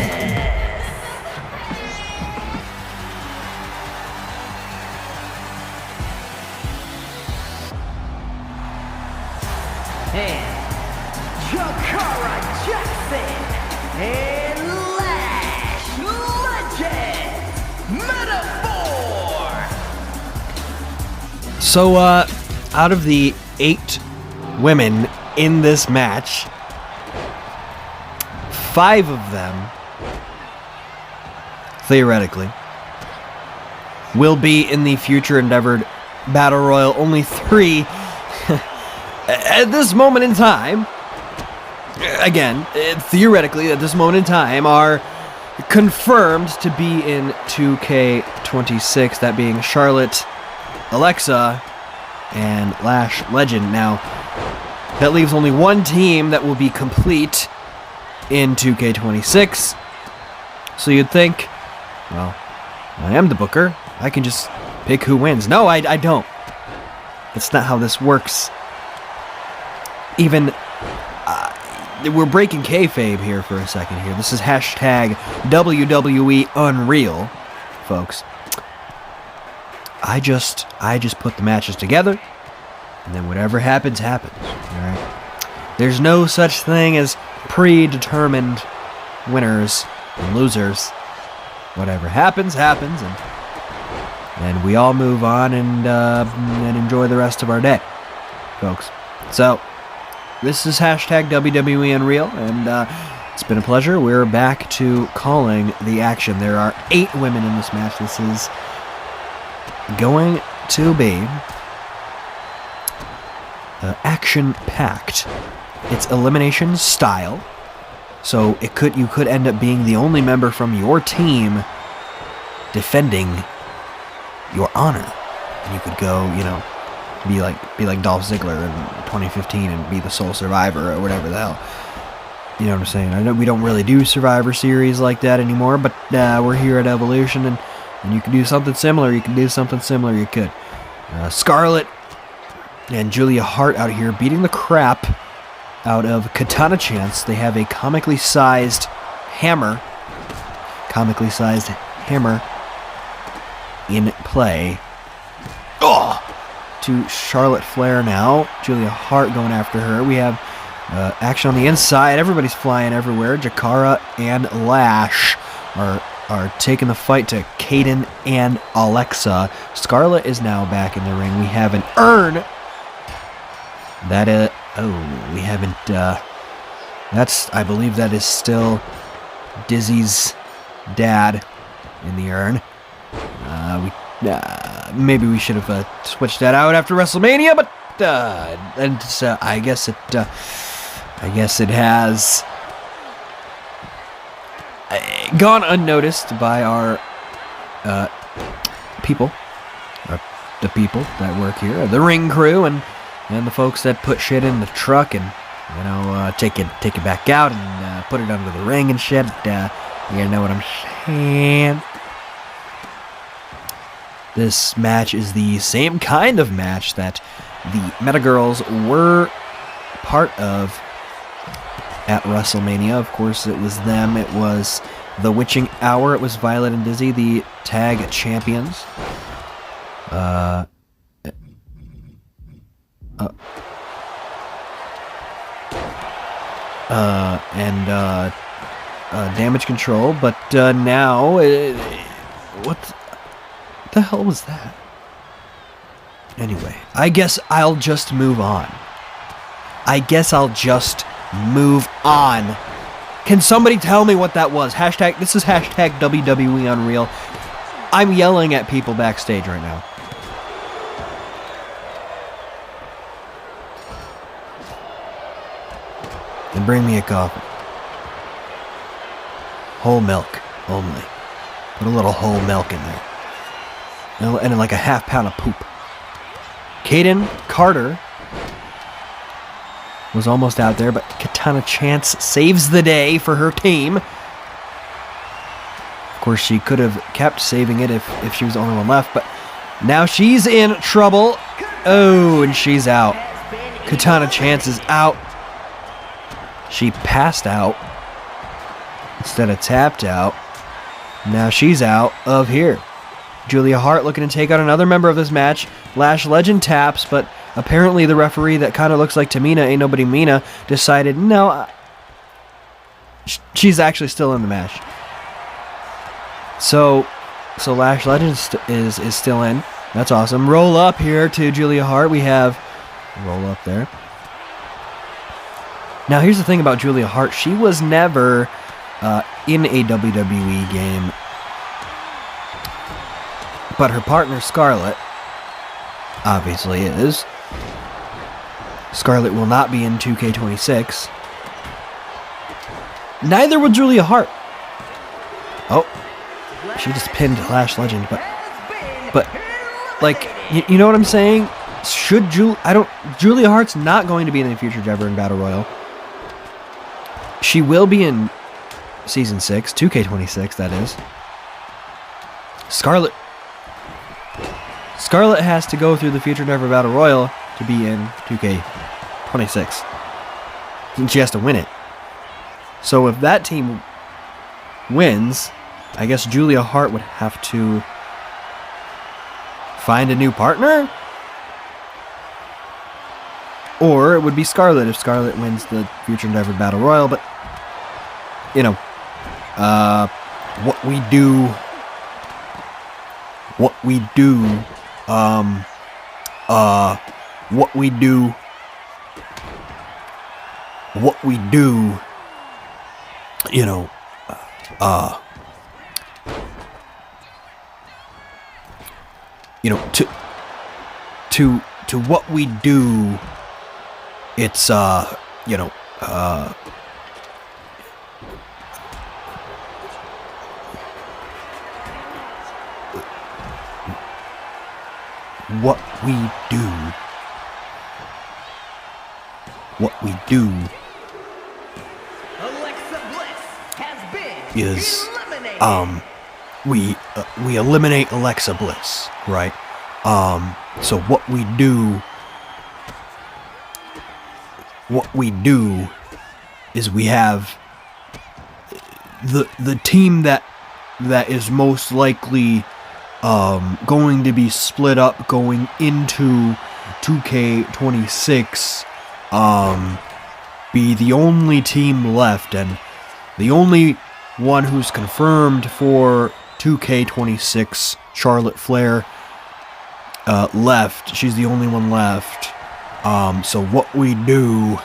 And Jakara Jackson and Lash Legends Metaphor. So, out of the 8 women in this match, 5 of them, theoretically, will be in the future endeavored Battle Royal. Only 3 at this moment in time, again, theoretically, at this moment in time, are confirmed to be in 2K26, that being Charlotte, Alexa, and Lash Legend. Now, that leaves only one team that will be complete in 2K26. So you'd think, well, I am the booker. I can just pick who wins. No, I don't. That's not how this works. Even, we're breaking kayfabe here for a second here. This is hashtag WWE Unreal, folks. I just put the matches together, and then whatever happens, happens. Alright? There's no such thing as predetermined winners and losers. Whatever happens, happens, and we all move on and enjoy the rest of our day, folks. So, this is hashtag WWE Unreal, and it's been a pleasure. We're back to calling the action. There are 8 women in this match. This is going to be action-packed. It's elimination style, so you could end up being the only member from your team defending your honor. And you could go, be like Dolph Ziggler in 2015 and be the sole survivor or whatever the hell. You know what I'm saying? I know we don't really do Survivor Series like that anymore, but we're here at Evolution, and you can do something similar. You could. Scarlett and Julia Hart out here beating the crap out of Katana Chance. They have a comically sized hammer in play. Oh! To Charlotte Flair now. Julia Hart going after her. We have action on the inside. Everybody's flying everywhere. Jakara and Lash are taking the fight to Kaden and Alexa. Scarlett is now back in the ring. We have an urn. We haven't, I believe that is still Dizzy's dad in the urn. Maybe we should have switched that out after WrestleMania, but I guess it has gone unnoticed by our people, the people that work here, the ring crew, and the folks that put shit in the truck and take it back out and put it under the ring and shit. You know what I'm saying? This match is the same kind of match that the Meta Girls were part of at WrestleMania. Of course, it was them. It was the Witching Hour. It was Violet and Dizzy, the tag champions. Damage Control. But now, what the hell was that? Anyway, I guess I'll just move on. Can somebody tell me what that was? This is hashtag WWE Unreal. I'm yelling at people backstage right now. And bring me a coffee. Whole milk only. Put a little whole milk in there. And then like a half pound of poop. Kayden Carter was almost out there, but Katana Chance saves the day for her team. Of course, she could have kept saving it if she was the only one left, but now she's in trouble. Oh, and she's out. Katana Chance is out. She passed out instead of tapped out. Now she's out of here. Julia Hart looking to take out another member of this match. Lash Legend taps, but apparently the referee that kind of looks like Tamina, Ain't Nobody Mina, decided, no, she's actually still in the match. So Lash Legend is still in. That's awesome. Roll up here to Julia Hart. We have roll up there. Now here's the thing about Julia Hart. She was never in a WWE game. But her partner, Scarlett, obviously is. Scarlett will not be in 2K26. Neither will Julia Hart. Oh, she just pinned Lash Legend, but like, you know what I'm saying? Should Julia Hart's not going to be in the future ever in Battle Royal. She will be in Season 6, 2K26, that is. Scarlett has to go through the Future Never Battle Royal to be in 2K26. And she has to win it. So if that team wins, I guess Julia Hart would have to find a new partner? Or it would be Scarlett if Scarlett wins the Future Never Battle Royal, but you know, what we do, you know, to what we do, it's, you know, what we do is we eliminate Alexa Bliss, right? So what we do is we have the team that is most likely going to be split up going into 2K26 be the only team left, and the only one who's confirmed for 2K26, Charlotte Flair, left. She's the only one left. So what we do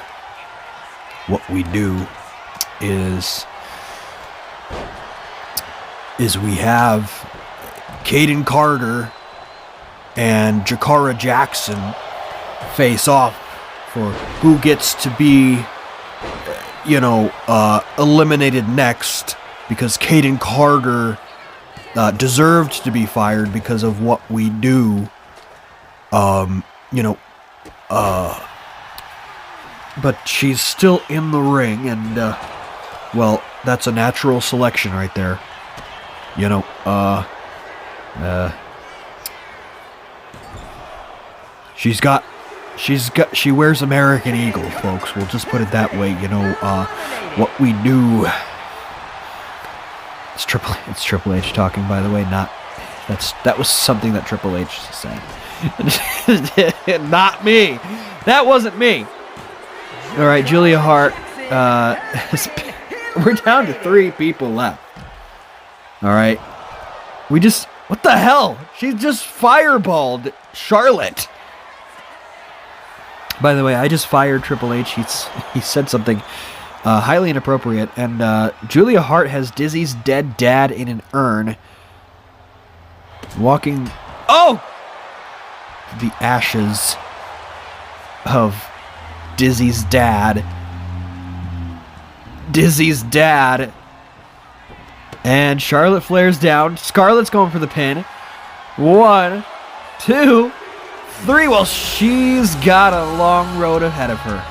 is we have Kayden Carter and Jakara Jackson face off for who gets to be, eliminated next, because Kayden Carter deserved to be fired because of what we do. But she's still in the ring, and, well, that's a natural selection right there. She wears American Eagle, folks. We'll just put it that way. What we do. It's Triple H talking, by the way. That was something that Triple H said. Not me. That wasn't me. All right, Julia Hart. We're down to 3 people left. All right. What the hell? She just fireballed Charlotte. By the way, I just fired Triple H. He said something highly inappropriate. And Julia Hart has Dizzy's dead dad in an urn. Walking... Oh! The ashes of Dizzy's dad. Dizzy's dad. And Charlotte flares down. Scarlett's going for the pin. 1, 2, 3. Well, she's got a long road ahead of her.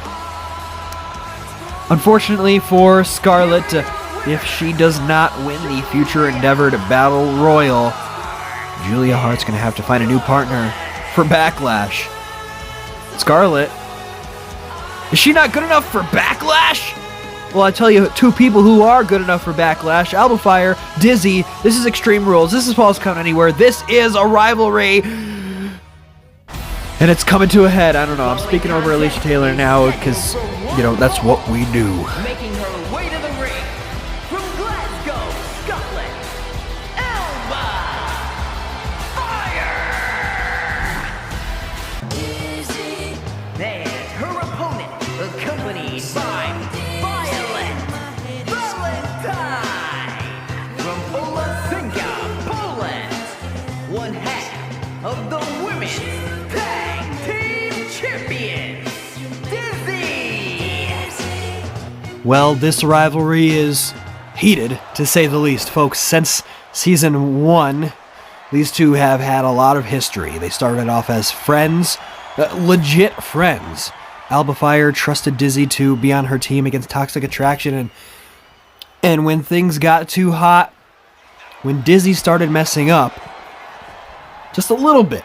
Unfortunately for Scarlett, if she does not win the future Endeavored Battle Royal, Julia Hart's going to have to find a new partner for Backlash. Scarlett, is she not good enough for Backlash? Well, I tell you, two people who are good enough for Backlash: Alba Fyre, Dizzy. This is Extreme Rules. This is Falls Count Anywhere. This is a rivalry. And it's coming to a head. I don't know. I'm speaking over Alicia Taylor now because, you know, that's what we do. Making her way to the ring from Glasgow, Scotland, Alba Fyre. And her opponent, accompanied by Violet Valentine from Olesinga, Poland, one half of the women's tag team champions, Dizzy. Well, this rivalry is heated, to say the least, folks. Since Season 1, these two have had a lot of history. They started off as friends, legit friends. Alba Fyre trusted Dizzy to be on her team against Toxic Attraction, and when things got too hot, when Dizzy started messing up, just a little bit,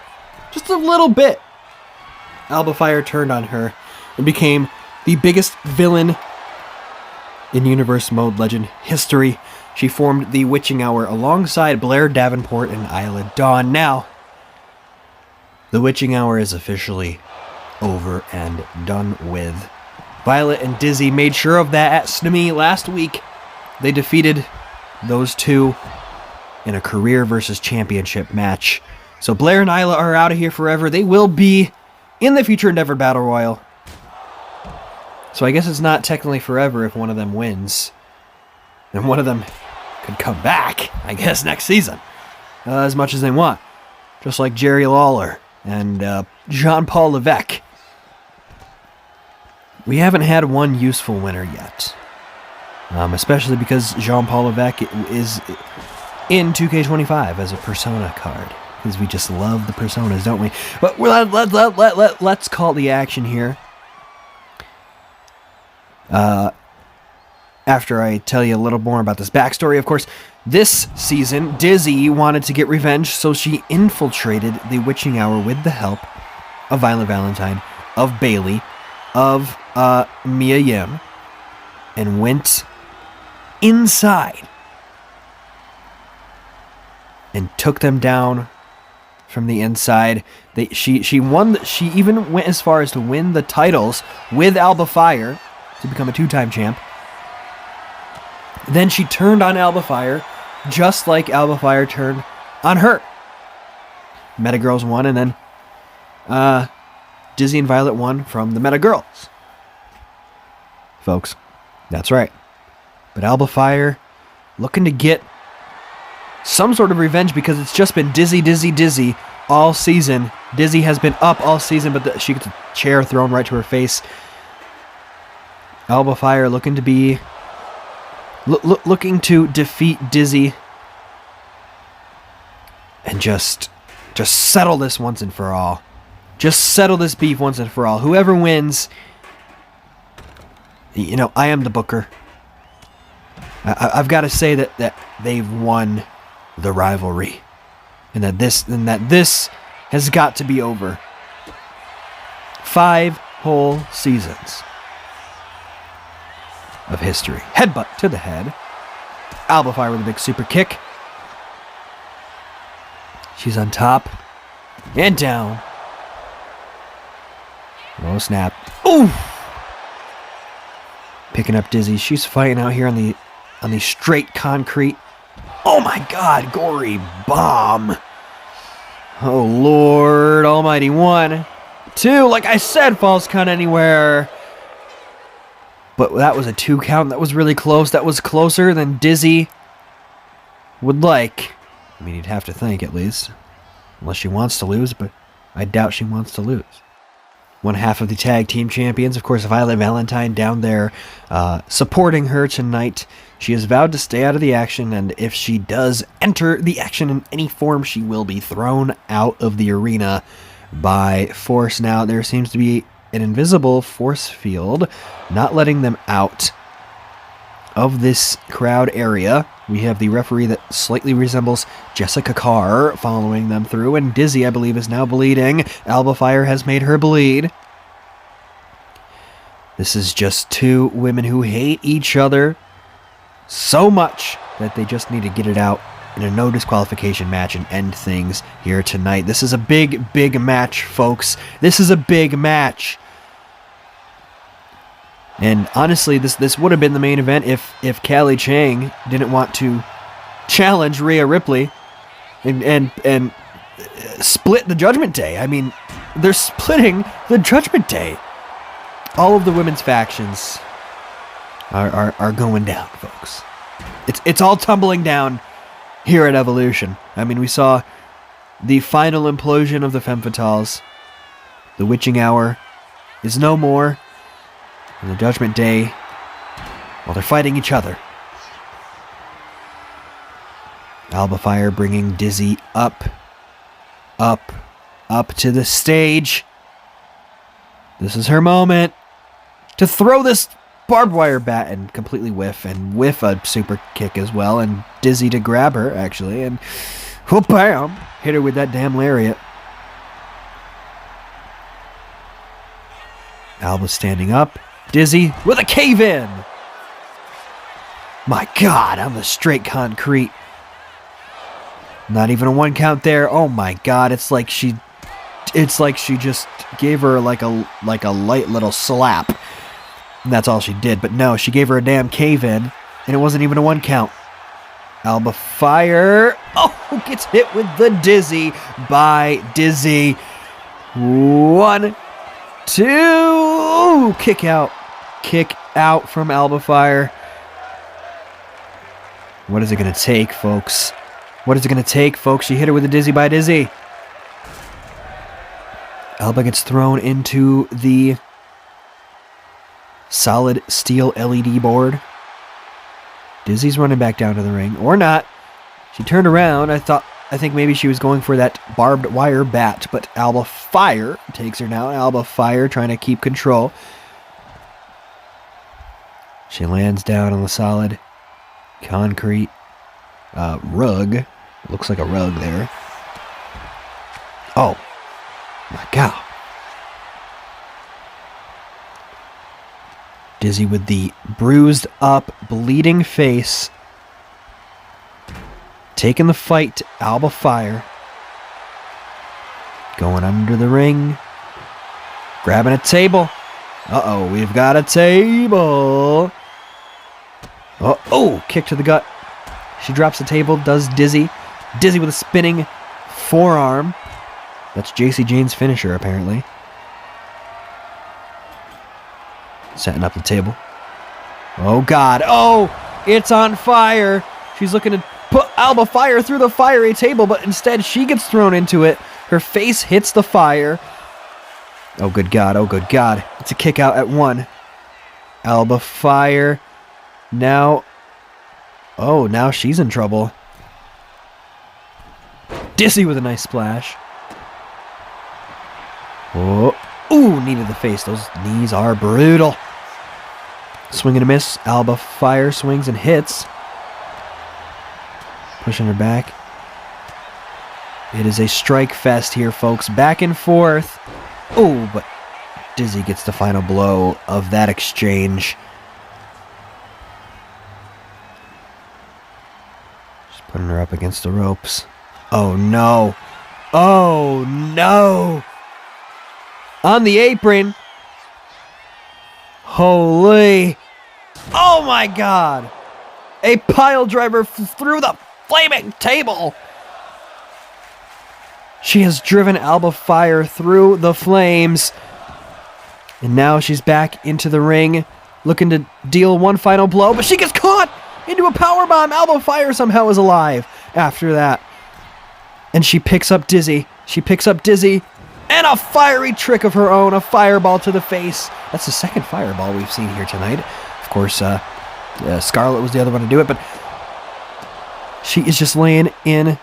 Alba Fyre turned on her and became the biggest villain in Universe Mode Legend history. She formed the Witching Hour alongside Belair, Davenport, and Isla Dawn. Now, the Witching Hour is officially over and done with. Violet and Dizzy made sure of that at SNME last week. They defeated those two in a career versus championship match. So Belair and Isla are out of here forever. They will be in the future Endeavor Battle Royal. So I guess it's not technically forever if one of them wins. And one of them could come back, I guess, next season. As much as they want. Just like Jerry Lawler and Jean-Paul Levesque. We haven't had one useful winner yet. Especially because Jean-Paul Levesque is in 2K25 as a Persona card. Because we just love the Personas, don't we? But let's call the action here. After I tell you a little more about this backstory, of course, this season, Dizzy wanted to get revenge, so she infiltrated the Witching Hour with the help of Violet Valentine, of Bailey, of Mia Yim, and went inside and took them down from the inside. She won. She even went as far as to win the titles with Alba Fyre to become a 2-time champ. Then she turned on Alba Fyre, just like Alba Fyre turned on her. Meta Girls won, and then Dizzy and Violet won from the Meta Girls. Folks, that's right. But Alba Fyre looking to get some sort of revenge because it's just been Dizzy all season. Dizzy has been up all season, but she gets a chair thrown right to her face. Alba Fyre looking to be looking to defeat Dizzy and just settle this once and for all. Just settle this beef once and for all. Whoever wins, you know, I am the booker. I've got to say that they've won the rivalry, and that this has got to be over. 5 whole seasons of history. Headbutt to the head. Alba Fyre with a big super kick. She's on top and down. Oh snap! Ooh! Picking up Dizzy. She's fighting out here on the straight concrete. Oh my God! Gory bomb. Oh Lord Almighty! 1, 2. Like I said, Falls Count Anywhere. But that was a 2 count. That was really close. That was closer than Dizzy would like. I mean, you'd have to think, at least. Unless she wants to lose, but I doubt she wants to lose. One half of the tag team champions, of course, Violet Valentine down there supporting her tonight. She has vowed to stay out of the action, and if she does enter the action in any form, she will be thrown out of the arena by force. Now, there seems to be an invisible force field not letting them out of this crowd area. We have the referee that slightly resembles Jessica Carr following them through, and Dizzy, I believe, is now bleeding. Alba Fyre has made her bleed. This is just two women who hate each other so much that they just need to get it out in a no disqualification match and end things here tonight. This is a big, big match, folks. This is a big match. And honestly, this would have been the main event if Chang didn't want to challenge Rhea Ripley and split the Judgment Day. I mean, they're splitting the Judgment Day. All of the women's factions are going down, folks. It's all tumbling down here at Evolution. I mean, we saw the final implosion of the Femme Fatales. The witching hour is no more. And the Judgment Day, well, they're fighting each other. Alba Fyre bringing Dizzy up to the stage. This is her moment to throw this barbed wire bat and completely whiff a super kick as well, and Dizzy to grab her, actually, and bam, hit her with that damn lariat. Alba standing up. Dizzy with a cave-in. My God, on the straight concrete. Not even a one count there. Oh my God, it's like she just gave her like a light little slap. And that's all she did. But no, she gave her a damn cave-in, and it wasn't even a one count. Alba Fyre, gets hit with the Dizzy by Dizzy. 1, 2, kick out from Alba Fyre. What is it going to take, folks? What is it going to take, folks? She hit her with a Dizzy by Dizzy. Alba gets thrown into the solid steel LED board. Dizzy's running back down to the ring. Or not. She turned around. I think maybe she was going for that barbed wire bat, but Alba Fyre takes her down. Alba Fyre trying to keep control. She lands down on the solid concrete rug. Looks like a rug there. Oh, my God. Dizzy with the bruised up, bleeding face. Taking the fight to Alba Fyre. Going under the ring. Grabbing a table. Uh-oh, we've got a table. Kick to the gut. She drops the table, does Dizzy. Dizzy with a spinning forearm. That's Jacy Jayne's finisher, apparently. Setting up the table. Oh, God. Oh, it's on fire. She's looking to put Alba Fyre through the fiery table, but instead she gets thrown into it. Her face hits the fire. Oh, good God. Oh, good God. It's a kick out at 1. Alba Fyre. Now she's in trouble. Dizzy with a nice splash. Oh, knee to the face. Those knees are brutal. Swing and a miss. Alba Fyre swings and hits. Pushing her back. It is a strike fest here, folks. Back and forth. Oh, but Dizzy gets the final blow of that exchange. Just putting her up against the ropes. Oh, no. Oh, no. On the apron. Holy. Oh, my God. A pile driver through the flaming table. She has driven Alba Fyre through the flames. And now she's back into the ring, looking to deal one final blow, but she gets caught into a powerbomb. Alba Fyre somehow is alive after that. And she picks up Dizzy. And a fiery trick of her own, a fireball to the face. That's the second fireball we've seen here tonight. Of course, Scarlett was the other one to do it, but she is just laying in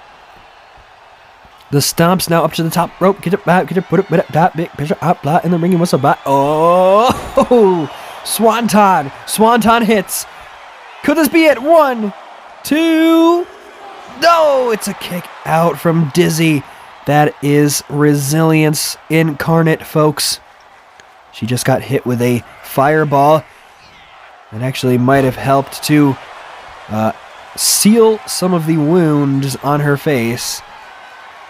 the stomps now up to the top rope. Get it back, get it, put it, dot, big picture, up, blah, in the ring, and what's about? Oh, Swanton. Swanton hits. Could this be it? 1, 2. No, it's a kick out from Dizzy. That is resilience incarnate, folks. She just got hit with a fireball. That actually might have helped to seal some of the wounds on her face.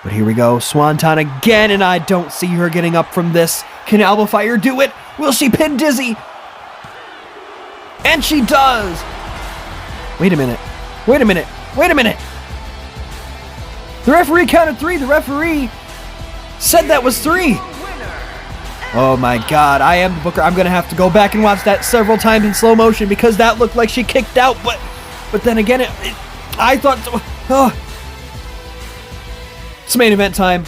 But here we go. Swanton again, and I don't see her getting up from this. Can Alba Fyre do it? Will she pin Dizzy? And she does! Wait a minute. Wait a minute. Wait a minute. The referee counted 3. The referee said that was 3. Oh my god. I am the booker. I'm going to have to go back and watch that several times in slow motion because that looked like she kicked out. But then again, I thought... Oh. It's main event time.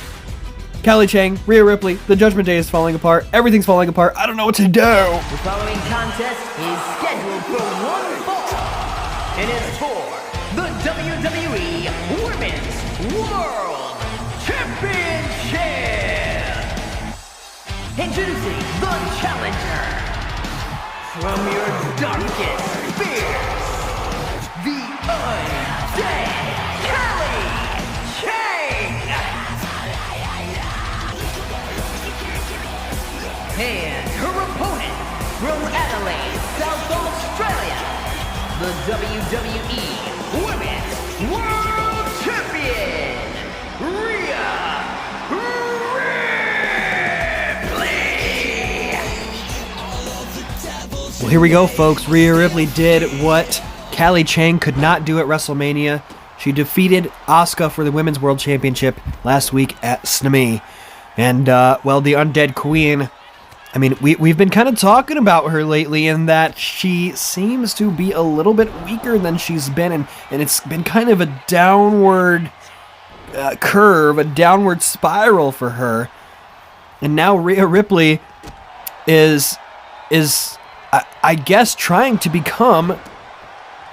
Cali, Chang, Rhea Ripley, the Judgment Day is falling apart. Everything's falling apart. I don't know what to do. The following contest is scheduled for one fall. It is for the WWE Women's World Championship. Introducing the challenger. From your darkest fears, the undead Cali, Chang. And her opponent from Adelaide, South Australia, the WWE Women's World Champion, Rhea Ripley. Well, here we go, folks. Rhea Ripley did what Cali Chang could not do at WrestleMania. She defeated Asuka for the Women's World Championship last week at SNME. And, well, the Undead Queen... I mean, we've been kind of talking about her lately in that she seems to be a little bit weaker than she's been, and it's been kind of a downward curve, a downward spiral for her. And now Rhea Ripley is I guess, trying to become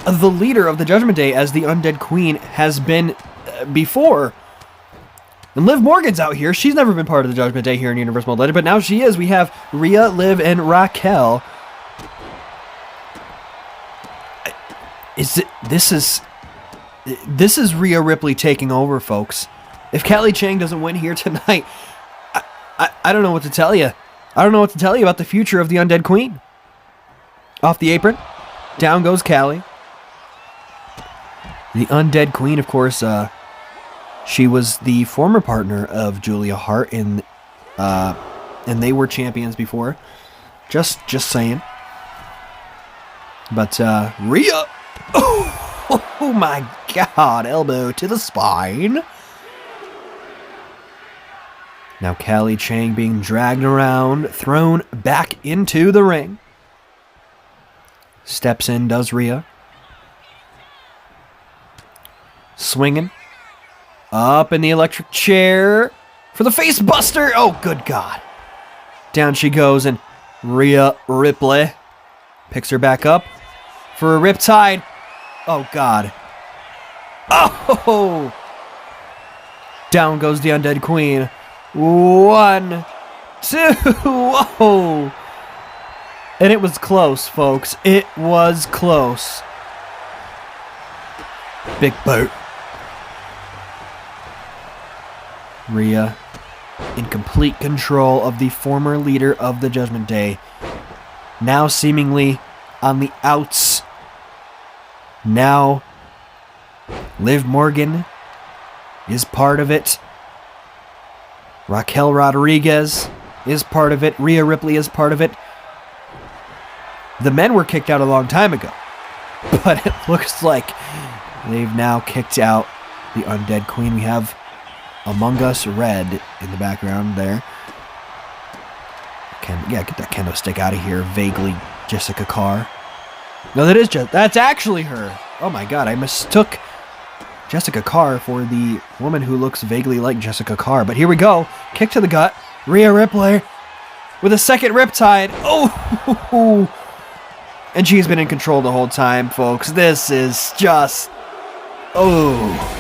the leader of the Judgment Day as the Undead Queen has been before. And Liv Morgan's out here. She's never been part of the Judgment Day here in Universal Legend, but now she is. We have Rhea, Liv, and Raquel. This is Rhea Ripley taking over, folks. If Cali Chang doesn't win here tonight, I don't know what to tell you. I don't know what to tell you about the future of the Undead Queen. Off the apron, down goes Cali. The Undead Queen, of course, she was the former partner of Julia Hart, and they were champions before. Just saying. But Rhea, oh my God, elbow to the spine. Now Cali Chang being dragged around, thrown back into the ring. Steps in, does Rhea. Swinging. Up in the electric chair for the face buster. Oh, good God. Down she goes, and Rhea Ripley picks her back up for a riptide. Oh, God. Oh! Down goes the Undead Queen. 1, 2, whoa! And it was close, folks. It was close. Big boot. Rhea in complete control of the former leader of the Judgment Day. Now seemingly on the outs. Now Liv Morgan is part of it. Raquel Rodriguez is part of it. Rhea Ripley is part of it. The men were kicked out a long time ago. But it looks like they've now kicked out the Undead Queen. We have Among Us Red in the background there. Get that kendo stick out of here. Vaguely Jessica Carr. No, that's actually her. Oh my God, I mistook Jessica Carr for the woman who looks vaguely like Jessica Carr. But here we go. Kick to the gut. Rhea Ripley with a second riptide. Oh! And she's been in control the whole time, folks. This is just... Oh.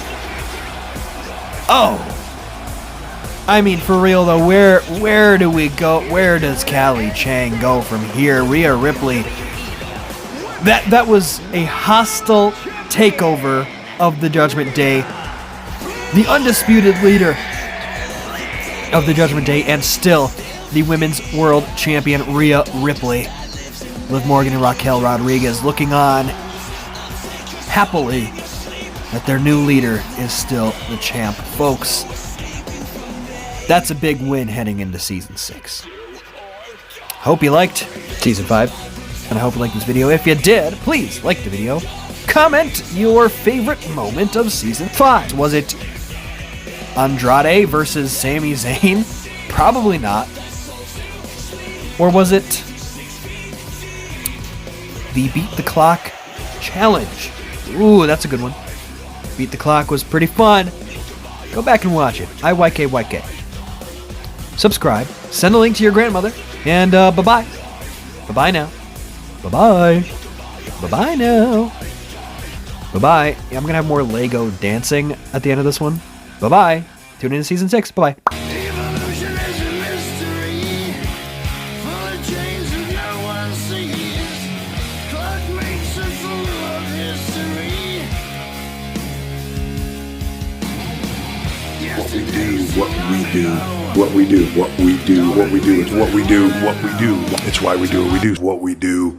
I mean, for real, though, where do we go? Where does Cali, Chang go from here? Rhea, Ripley. That was a hostile takeover of the Judgment Day. The undisputed leader of the Judgment Day, and still the Women's World Champion, Rhea Ripley. Liv Morgan and Raquel Rodriguez looking on happily that their new leader is still the champ. Folks, that's a big win heading into Season 6. Hope you liked Season 5, and I hope you liked this video. If you did, please like the video. Comment your favorite moment of Season 5. Was it Andrade versus Sami Zayn? Probably not. Or was it the Beat the Clock challenge? Ooh, that's a good one. Beat the Clock was pretty fun. Go back and watch it. IYKYK. Subscribe. Send a link to your grandmother. And bye-bye. Bye-bye now. Bye-bye. Bye-bye now. Bye-bye. Yeah, I'm going to have more Lego dancing at the end of this one. Bye-bye. Tune in to Season 6. Bye-bye. Evolution is a mystery, full of change that no one sees. Clock makes it full of history. What we do, it's what we do. It's why we do what we do. It's why we do what we do. What we do.